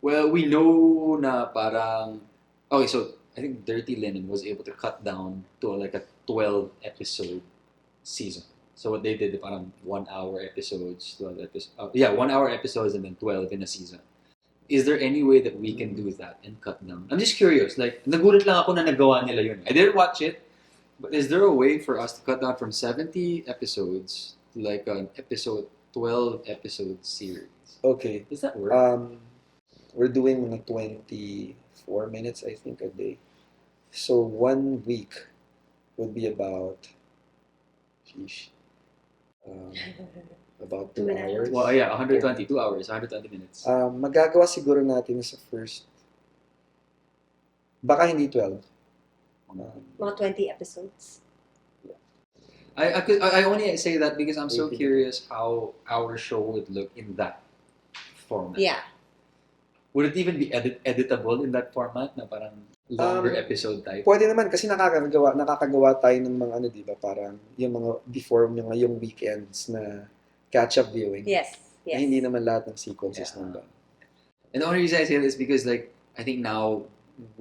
well, we know na parang, okay, so, I think Dirty Linen was able to cut down to like a 12-episode season. So what they did, parang 1-hour episodes, 12 episodes, 1-hour episodes and then 12 in a season. Is there any way that we can do that and cut down? I'm just curious, like, nagulat lang ako na nagawa nila yun. I didn't watch it, but is there a way for us to cut down from 70 episodes to like an 12 episode series? Okay. Does that work? We're doing mga 24 minutes, I think, a day. So 1 week would be about, about 2 2 minutes. hours. Well, yeah, 120, 2 hours, 120 minutes. Magagawa siguro natin sa first, baka hindi 12. Mga 20 episodes. I only say that because I'm so Maybe. curious how our show would look in that format. Yeah. Would it even be editable in that format na parang longer episode type? Pwede naman kasi nakakagawa tayo ng mga ano, di ba? Parang yung mga before yung weekends na catch-up viewing. Yes. Na Yes. hindi naman lahat ng sequences Yeah. nandun. And the only reason I say this is because like I think now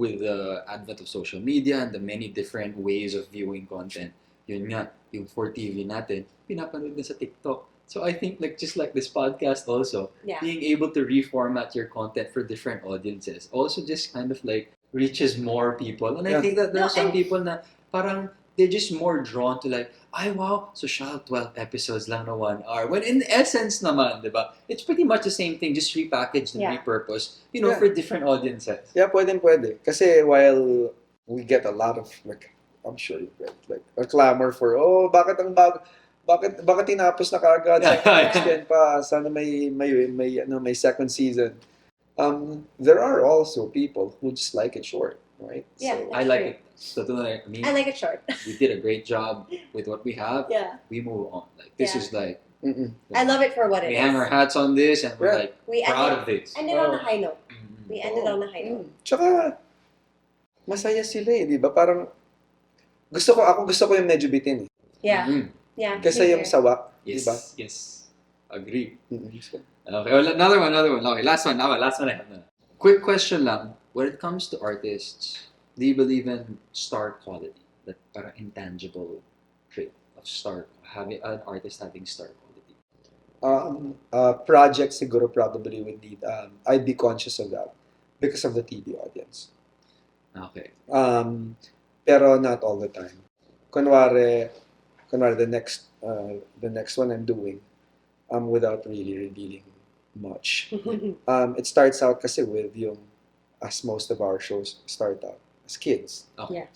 with the advent of social media and the many different ways of viewing content, yun nga, yung for TV natin, pinapanood na sa TikTok. So I think like just like this podcast also, Yeah. being able to reformat your content for different audiences also just kind of like reaches more people. And I Yeah. think that there are No, some and- people na parang they're just more drawn to like, ay wow, so siya 12 episodes lang na 1 hour. When in essence naman, di ba? It's pretty much the same thing, just repackaged and Yeah. repurposed, you know, Yeah. for different audiences. Yeah, pwede. Kasi while we get a lot of like, I'm sure you get like a clamor for, oh, bakit tinapos na kaagad? Yeah. Extend pa, sana may second season. There are also people who just like it short, right? Yeah. So, I like it. So to like me, I like it short. we did a great job with what we have. Yeah. We move on. Like this Yeah. is like I love it for what it we is. hang our hats on this and we're Yeah. like We proud of this. ended on a high note. Mhm. We ended on a high note. Tsaka, masaya sila di ba? Parang, gusto ko yung medyo bitin Yeah. Mhm. Yeah. Kasi me yung too. sawa, di Yes. ba? Yes. Agree. So, Okay, well, another one. Okay, last one I have na. Quick question lang. When it comes to artists, do you believe in star quality? That parang intangible trait of having an artist having star quality. project siguro probably would need, I'd be conscious of that because of the TV audience. Okay. Pero not all the time. Kunwari the next one I'm doing, without really revealing much. It starts out kasi with yung, as most of our shows start out, as kids. Okay. Yeah.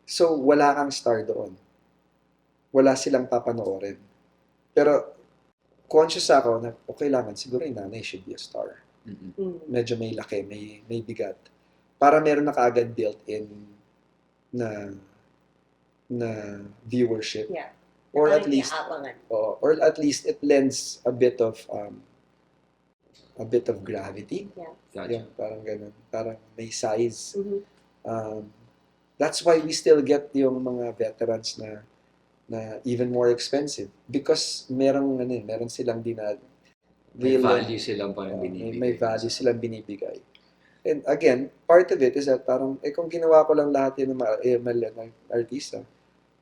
So, wala kang star doon. Wala silang papanoorin. Pero, conscious ako na, kailangan, siguro yung nanay should be a star. Mhm. Medyo may laki, may bigat. Para meron na kaagad built-in na viewership. Yeah. Or Parang at least, iaabangan. or at least it lends a bit of gravity. Gotcha. Yung parang ganun. Parang may size. Mhm. That's why we still get yung mga veterans na even more expensive because meron silang May value silang parang binibigay. may value silang binibigay. And again, part of it is that parang kung ginawa ko lang lahat yun ng mga artista,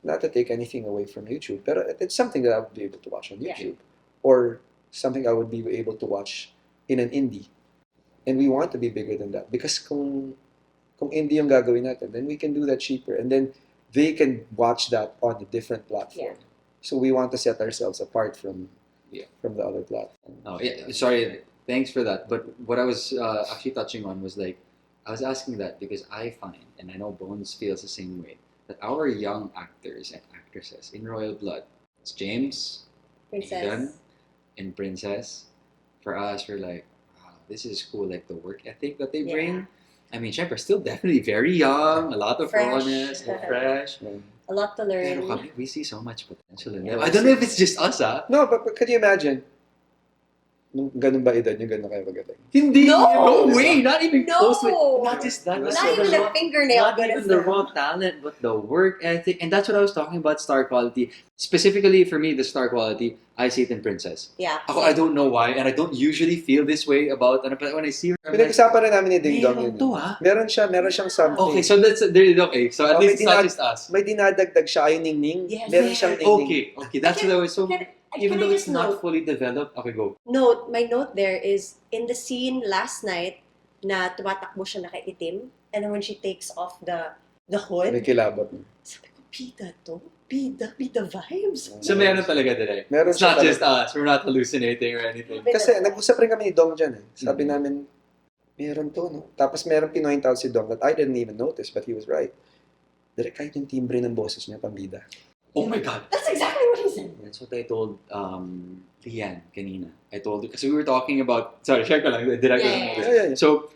not to take anything away from YouTube, pero it's something that I would be able to watch on Yeah. YouTube or something I would be able to watch in an indie. And we want to be bigger than that because kung indie yung gagawin natin, then we can do that cheaper. And then they can watch that on a different platform. So we want to set ourselves apart from the other platform. Oh, yeah. Sorry. Thanks for that. But what I was actually touching on was like, I was asking that because I find, and I know Bones feels the same way, that our young actors and actresses in Royal Blood, it's James, Princess. Aidan, and Princess. For us, we're like, wow, this is cool. Like the work ethic that they bring. I mean, syempre, still definitely very young, a lot of Fresh. rawness, fresh. A lot to learn. Pero kami, we see so much potential in Yeah. them. I don't know if it's just us, ah. No, but could you imagine? Nung ganun ba edad yung ganun kayo magaling? Hindi! No! No way! Not even No! close with... Not just that. Not Not the even the raw- fingernail Not good even as the them. raw talent, but the work ethic. And that's what I was talking about, star quality. Specifically for me, the star quality, I see it in Princess. Yeah. Ako, I don't know why, and I don't usually feel this way about... But when I see her, I'm like, Pinag-usapan rin namin ni Ding Dong meron yun. to, ha? Meron siyang something. Okay, so that's... Okay, so at Oh, least it's not just us. May dinadagdag siya, yung ningning. Yes. Meron siyang ningning. Okay, that's what I was... So, even Can I though it's just not note? fully developed, okay, go. My note there is, in the scene last night, na tumatakbo siya nakaitim, and then when she takes off the May hood, kilabot. sabi ko, bida to? Bida vibes. So meron talaga, Direk. Meron It's siya not just talaga. us. We're not hallucinating or anything. Kasi nag-usap rin kami ni Dong dyan eh. Sabi Mhm. namin, meron to, no? Tapos meron pinoint out si Dong that I didn't even notice, but he was right. Direct kahit yung timbre ng boses niya, pambida. Oh my God. That's exactly what he said. That's what I told Lian kanina. I told her, because we were talking about, sorry, share ko lang, Direk. Yeah. So,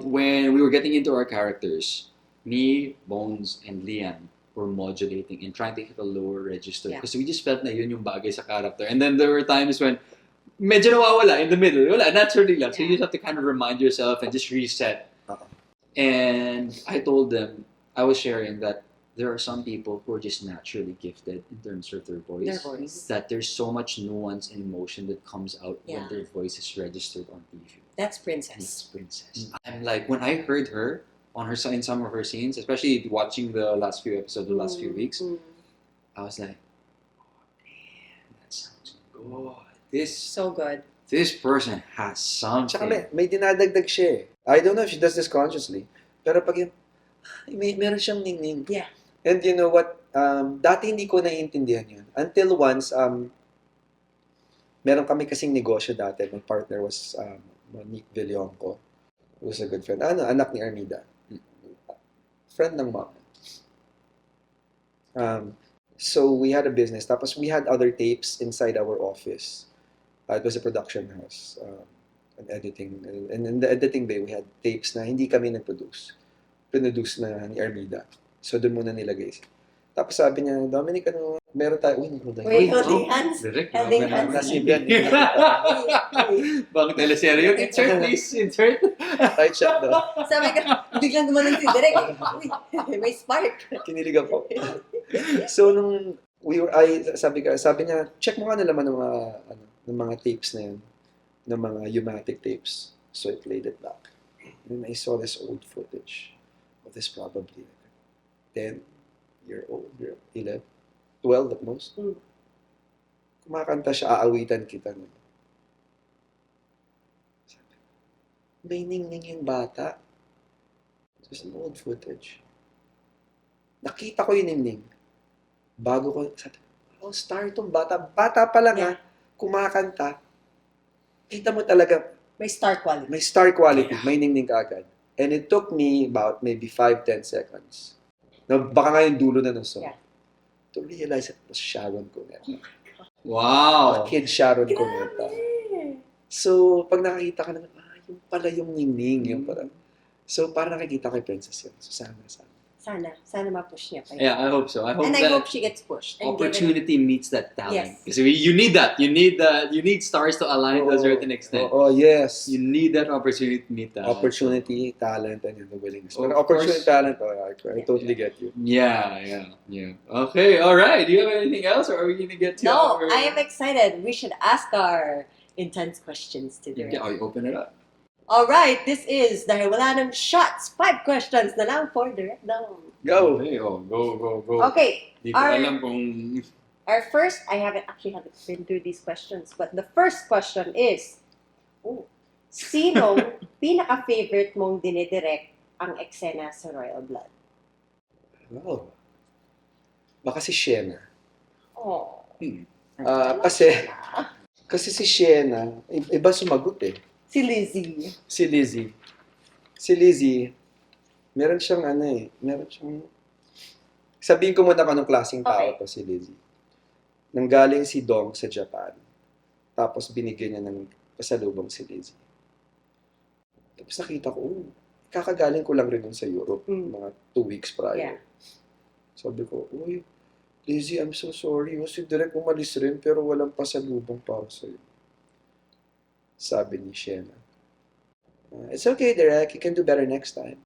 when we were getting into our characters, me, Bones, and Lian were modulating and trying to hit a lower register. Yeah. Because we just felt na yun yung bagay sa character. And then there were times when medyo nawawala in the middle. Wala, naturally lang. So you just have to kind of remind yourself and just reset. Uh-huh. And I told them, I was sharing that there are some people who are just naturally gifted in terms of their voice. Their voice. That there's so much nuance and emotion that comes out when Yeah. their voice is registered on TV. That's Miss Princess. Princess. I'm like, when I heard her on her in some of her scenes, especially watching the last few episodes, the last few weeks, Mm. I was like, oh, damn, that sounds good. This So good. person has something. Tsaka may dinadagdag siya eh. I don't know if she does this consciously, pero pag yung, meron siyang ningning. Yeah. And you know what? Dati hindi ko naiintindihan yun. Until once, meron kami kasing negosyo dati. My partner was Monique Villonco, who was a good friend. Anak ni Armida. Friend ng mom. So we had a business. Tapos we had other tapes inside our office. It was a production house. An editing. And in the editing bay, we had tapes na hindi kami nag-produce. Produce na ni Armida. So doon muna nilagay siya. Tapos sabi niya, Dominic, meron tayo. Uy, Wait, holding hands? Direk, Holding grabe hands? naman. Nasibyan. Bakit teleserye yun? Insert, please. Insert. Tight shot daw. Sabi ka, biglang gumanon si Direk. Uy, may spark. Kinilig ako. So nung sabi niya, check mo nga na naman ng mga tapes na yun, ng mga Umatic tapes. So I played it back. And then I saw this old footage of this probably 10-year-old girl, 11, 12 at most. Mm. Kumakanta siya, aawitan kita. Sabi, may ningning yung bata. It was an old footage. Nakita ko yung ningning. Bago ko, sabi, oh, star itong bata. Bata pa lang Yeah. kumakanta. Kita mo talaga, May star quality. may star quality, Yeah. may ningning ka agad. And it took me about maybe 5-10 seconds. Na baka nga yung dulo na ng song. Yeah. To realize it was Sharon Cuneta. Wow. Kid Sharon Cuneta. Grabe. So, pag nakakita ka naman, yung pala yung ningning. Yung pala. So, parang nakikita ko yung princess yun. So, sana. Sana ma-push niya pa yun. Yeah, I hope so. I hope And I that hope she gets pushed. And opportunity meets that talent. Yes. Because you need that. You need stars to align to a certain extent. Oh, yes. You need that opportunity to meet that. Opportunity, talent, and the willingness. Of But opportunity, course. talent, I totally get you. Yeah. Okay, all right. Do you have anything else, or are we going to get to No, our... I am excited. We should ask our intense questions to Direk. Yeah, you open it up. All right, this is dahil wala ng shots. 5 questions na lang for Direk Dom. Go! Okay, go. Okay, Di ko our- alam kung... our first, I haven't been through these questions, but the first question is, sinong pinaka-favorite mong dinidirect ang eksena sa Royal Blood? Wow. Baka si Shena. Oh. Kasi si Shena, iba sumagot eh. Si Lizzie. Si Lizzie, meron siyang sabihin ko muna kung anong klaseng tao Okay. to si Lizzie. Nanggaling si Dong sa Japan, tapos binigyan niya ng pasalubong si Lizzie. Tapos nakita ko, kakagaling ko lang rin dun sa Europe, mga 2 weeks prior. Yeah. Sabi ko, uy, Lizzie, I'm so sorry. Si Direk umalis rin, pero walang pasalubong para sa'yo. Sabi ni Shena, it's okay, Direk. You can do better next time.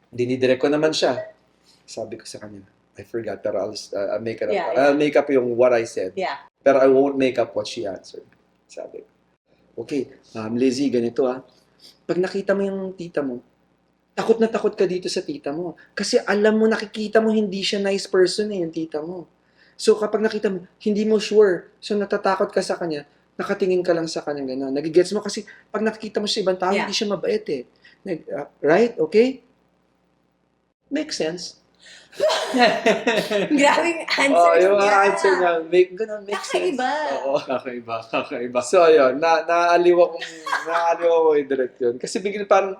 Dinidirect ko naman siya. Sabi ko sa kanya, I forgot, pero I'll make it up. Yeah, I'll make up yung what I said. Yeah. Pero I won't make up what she answered. Sabi ko, okay, Lizzie, ganito Pag nakita mo yung tita mo, takot na takot ka dito sa tita mo. Kasi alam mo, nakikita mo, hindi siya nice person yung tita mo. So kapag nakita mo, hindi mo sure. So natatakot ka sa kanya, nakatingin ka lang sa kanya gano'n. Nagigets mo kasi pag nakikita mo sa ibang tao, hindi siya mabait eh. Right? Okay? Makes sense. Grabing answers yung niya. answer niya, ganun, makes sense. Kakaiba. Kakaiba. So, ayun, naaliw ako yung direct yun. Kasi parang,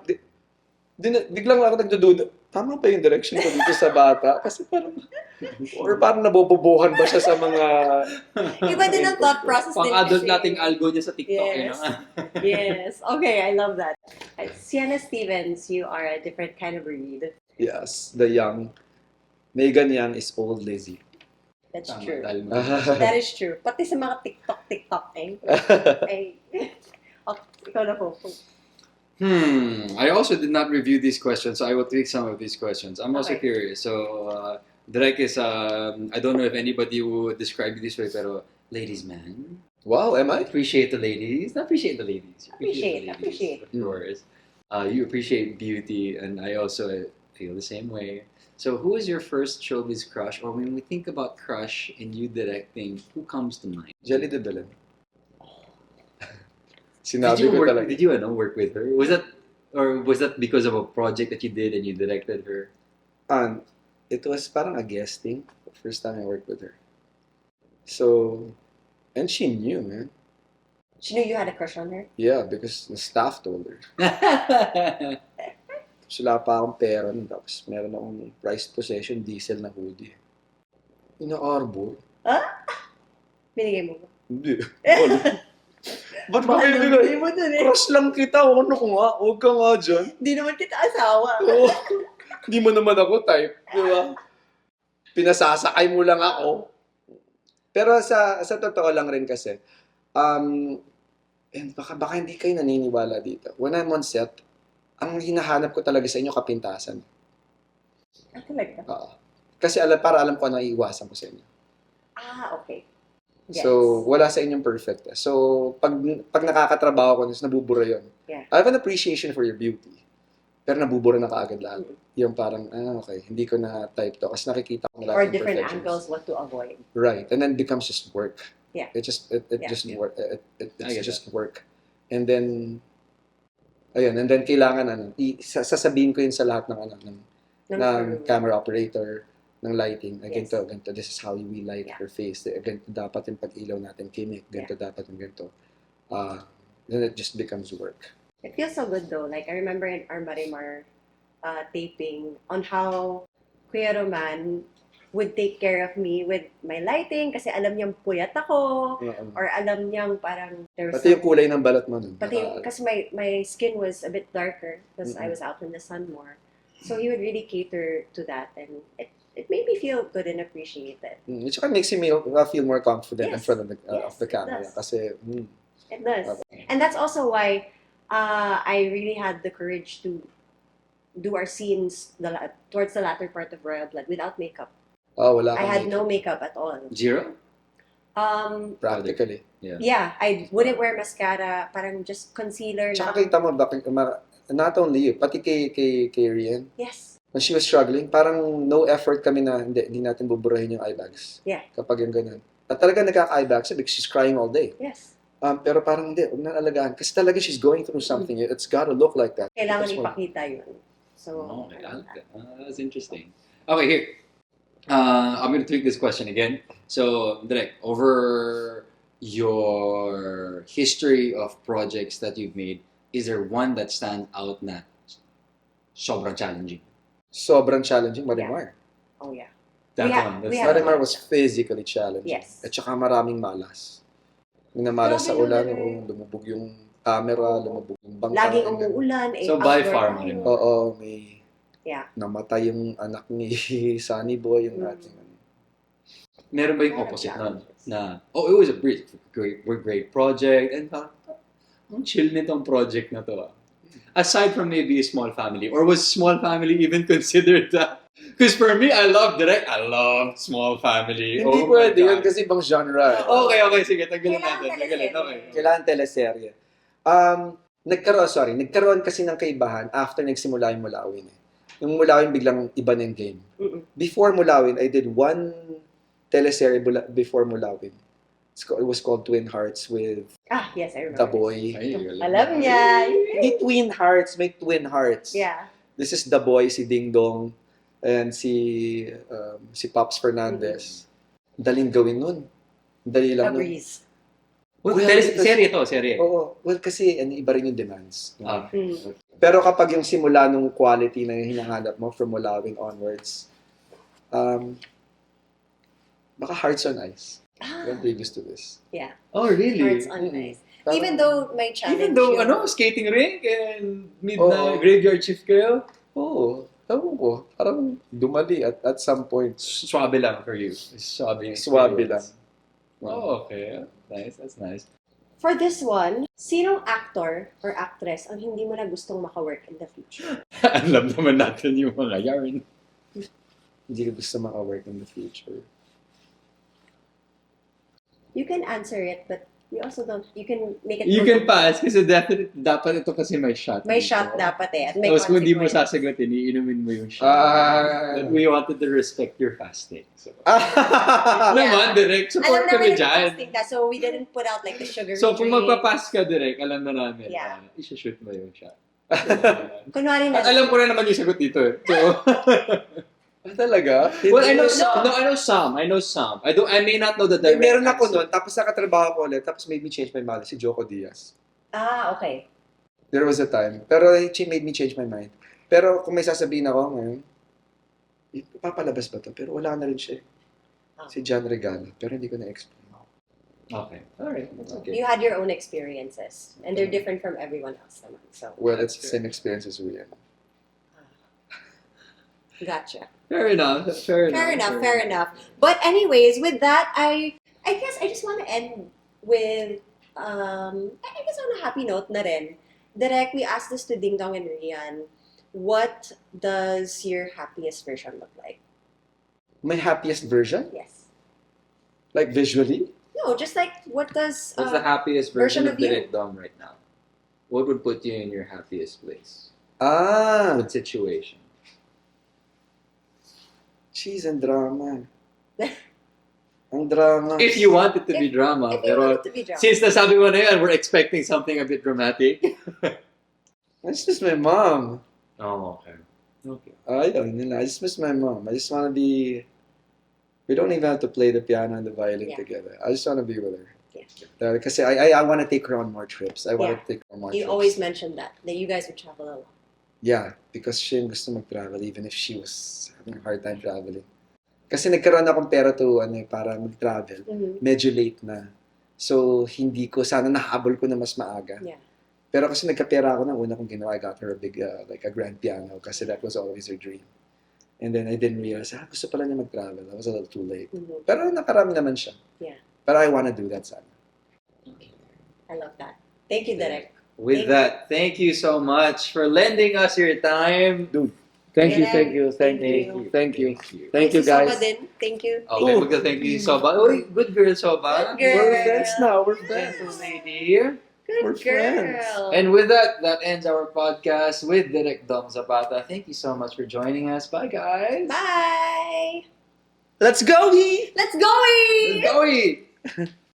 biglang ako nagdududa, tama ba yung direction ko dito sa bata? Kasi parang, or parang nabobobohan ba siya sa mga... Iba din ang thought process din. Pang-adult nating algo niya sa TikTok. Yes. Yes. Okay, I love that. Sienna Stevens, you are a different kind of breed. Yes, the young. Megan Young is old Lizzie. That's Tama, true. dahil mo- That is true. Pati sa mga TikTok eh. Ay. Okay, ikaw na po. I also did not review these questions, so I will take some of these questions. I'm also Okay. curious. So, Direk is, I don't know if anybody would describe you this way, pero ladies man. Wow, am I? Appreciate the ladies. Not appreciate the ladies. Appreciate. Of course. You appreciate beauty, and I also feel the same way. So, who is your first showbiz crush? Or when we think about crush and you directing, who comes to mind? Jelly de Belen. Did Sinabi you ko work? talaga. Did you work with her? Was that because of a project that you did and you directed her? And it was parang a guesting. The first time I worked with her. So, and she knew, man. She knew you had a crush on her? Yeah, because the staff told her. Wala pa akong pera nun. Tapos meron akong prized possession diesel na hoodie. Ina-arbor. Binigay mo ba? Hindi. Wala. Ba't ba kayo Binigay mo dun eh. Crush lang kita. Ano ko nga? Huwag ka nga dyan. Hindi naman kita asawa. Oo. Hindi mo naman ako type. Di ba? Pinasasakay mo lang ako. Pero sa totoo lang rin kasi, and baka hindi kayo naniniwala dito. When I'm on set, ang hinahanap ko talaga sa inyo kapintasan. Talaga? Oo. Kasi para alam ko ano iiwasan ko sa inyo. Okay. Yes. So, wala sa inyong perfect. So, pag nakakatrabaho ko, nabubura yun. Yeah. I have an appreciation for your beauty. Pero nabubura na kaagad lahat. Yung parang, okay, hindi ko na type to. Kasi nakikita ko na lahat Or ng different imperfections. angles, what to avoid. Right. And then it becomes just work. Yeah. It just work. It's just work. And then kailangan sasabihin ko yun sa lahat ng camera operator, ng lighting. Ganito. This is how we light her face. Ganito dapat yung pag-ilaw natin kimik. Ganito dapat yung ganito. Then it just becomes work. It feels so good though. Like I remember in our Marimar taping on how Kuya Roman would take care of me with my lighting kasi alam niyang puyat ako or alam niyang parang there was Pati yung kulay ng balat mo nun. kasi my skin was a bit darker because I was out in the sun more. So he would really cater to that and it made me feel good and appreciated. It makes you feel more confident in front of the camera. It does. Kasi, It does. And that's also why I really had the courage to do our scenes towards the latter part of Royal Blood without makeup. wala I kang had makeup. no makeup at all. Zero? Practically. Yeah, I wouldn't wear mascara, parang just concealer Tsaka lang. kita mo, not only you, pati kay Rian, Yes. when she was struggling, parang no effort kami na hindi natin buburahin yung eye bags. Yeah. Kapag yung ganun. At talaga nagkaka-eye bags siya because she's crying all day. Yes. Pero parang hindi, huwag na alagaan. Kasi talaga she's going through something. It's gotta look like that. Kailangan That's why. ipakita yun. So, Okay, I like that. That's interesting. Okay, here. I'm going to tweak this question again. So, Direk, over your history of projects that you've made, is there one that stands out na sobrang challenging? Sobrang challenging, Marimar. oh yeah. That We have- one. we That's have- Marimar was physically challenging. Yes. At saka maraming malas. Yung namalas sa Grabe ulan, naman. lumubog yung camera, lumubog yung bangka. Laging and then- umuulan. So, by outdoor far, tayo. Marimar. Oo, may Yeah. namatay yung anak ni Sunny Boy, yung ating Meron ba yung Lot of opposite nun? challenges. It was a great project, and ang chill nitong project na to. Aside from maybe a small family, or was small family even considered that? Because for me, I love small family. Hindi pwede yun kasi ibang genre. Okay, sige, tanggalin natin. Okay. Kailangan teleserye. Nagkaroon kasi ng kaibahan after nagsimula yung Mulawin. Yung Mulawin biglang iba na yung game. Before Mulawin, I did one teleserye before Mulawin. It was called Twin Hearts with Yes, I remember. The Boy. Alam niya. Hindi Twin Hearts, may Twin Hearts. Yeah. This is The Boy, si Ding Dong, and si Pops Fernandez. Daling gawin nun. Dali lang nun. Breeze. Serye. Oo. Well, kasi iba rin yung demands. Pero kapag yung simula nung quality na hinahanap mo from Mulawin onwards, baka Hearts on Ice. Yung previous to this. Yeah. Oh, really? Hearts on Ice. Even though may challenge. Even though, skating rink and midnight graveyard shift kayo? Oo. Ewan ko. Parang dumali at some point. Swabe lang for you. Swabe lang. Oh, okay. Nice. That's nice. For this one, sinong actor or actress ang hindi mo na gustong maka-work in the future? Alam naman natin yung mga yarn. Hindi ko gusto maka-work in the future. You can answer it, but you also don't. You can make it. You can pass kasi definitely dapat ito kasi may shot. May shot dapat eh. At may Tapos kung hindi mo consequence. sasagutin, iinumin mo yung shot. But we wanted to respect your fasting. So. Naman, Direk. Support Alam kami namin dyan. yung fasting ka, so we didn't put out like the sugary So kung drink. magpapass ka, Direk, alam na namin. Yeah. Isha-shoot mo yung shot. Kunwari na. At alam ko na naman yung sagot dito eh. So, talaga? well, I know some. I may not know the direct Meron ako answer. nun, tapos nakatrabaho ko ulit, tapos made me change my mind, si Joko Diaz. Okay. There was a time. Pero she made me change my mind. Pero kung may sasabihin ako ngayon, papalabas ba to? Pero wala na rin siya. Si John Regala. Pero hindi ko na-explain. Okay. Alright. That's okay. You had your own experiences, and they're different from everyone else naman. So. Well, it's the same experience as we had. Gotcha. Fair enough. But anyways, with that, I guess I just want to end with I guess on a happy note na rin. Direk, we asked this to Ding Dong and Rian. What does your happiest version look like? My happiest version? Yes. Like visually? No, just like what does What's the happiest version of you? Direk Dom right now? What would put you in your happiest place? What situation? Cheese and drama. Ang drama. If you want it to be drama, If you pero want it to be drama. since nasabi mo na yan, we're expecting something a bit dramatic. It's just my mom. Oh, okay. Ayun, yun lang. I just miss my mom. I just want to be... We don't even have to play the piano and the violin together. I just want to be with her. Yeah. Kasi I want to take her on more trips. I want to take her on more trips. You always mentioned that you guys would travel a lot. Yeah, because siya yung gusto mag-travel even if she was having a hard time traveling. Kasi nagkaroon akong pera to para mag-travel. Medyo late na. So, sana nahabol ko na mas maaga. Yeah. Pero kasi nagkapera ako na una kong ginawa, I got her a big, like a grand piano kasi that was always her dream. And then I didn't realize, gusto pala niya mag-travel. I was a little too late. Pero nakarami naman siya. Yeah. But I want to do that sana. Okay. I love that. Thank you, Direk. With that, thank you so much for lending us your time. Dude, Thank you, thank you Si guys. Soba din. Thank you. Okay, magka-thank you, Soba. Uy, good girl, Soba. Good girl. We're friends now, we're friends. Gentle lady. Good We're girl. friends. And with that ends our podcast with Direk Dom Zapata. Thank you so much for joining us. Bye, guys. Bye. Let's go, Let's go! Let's go.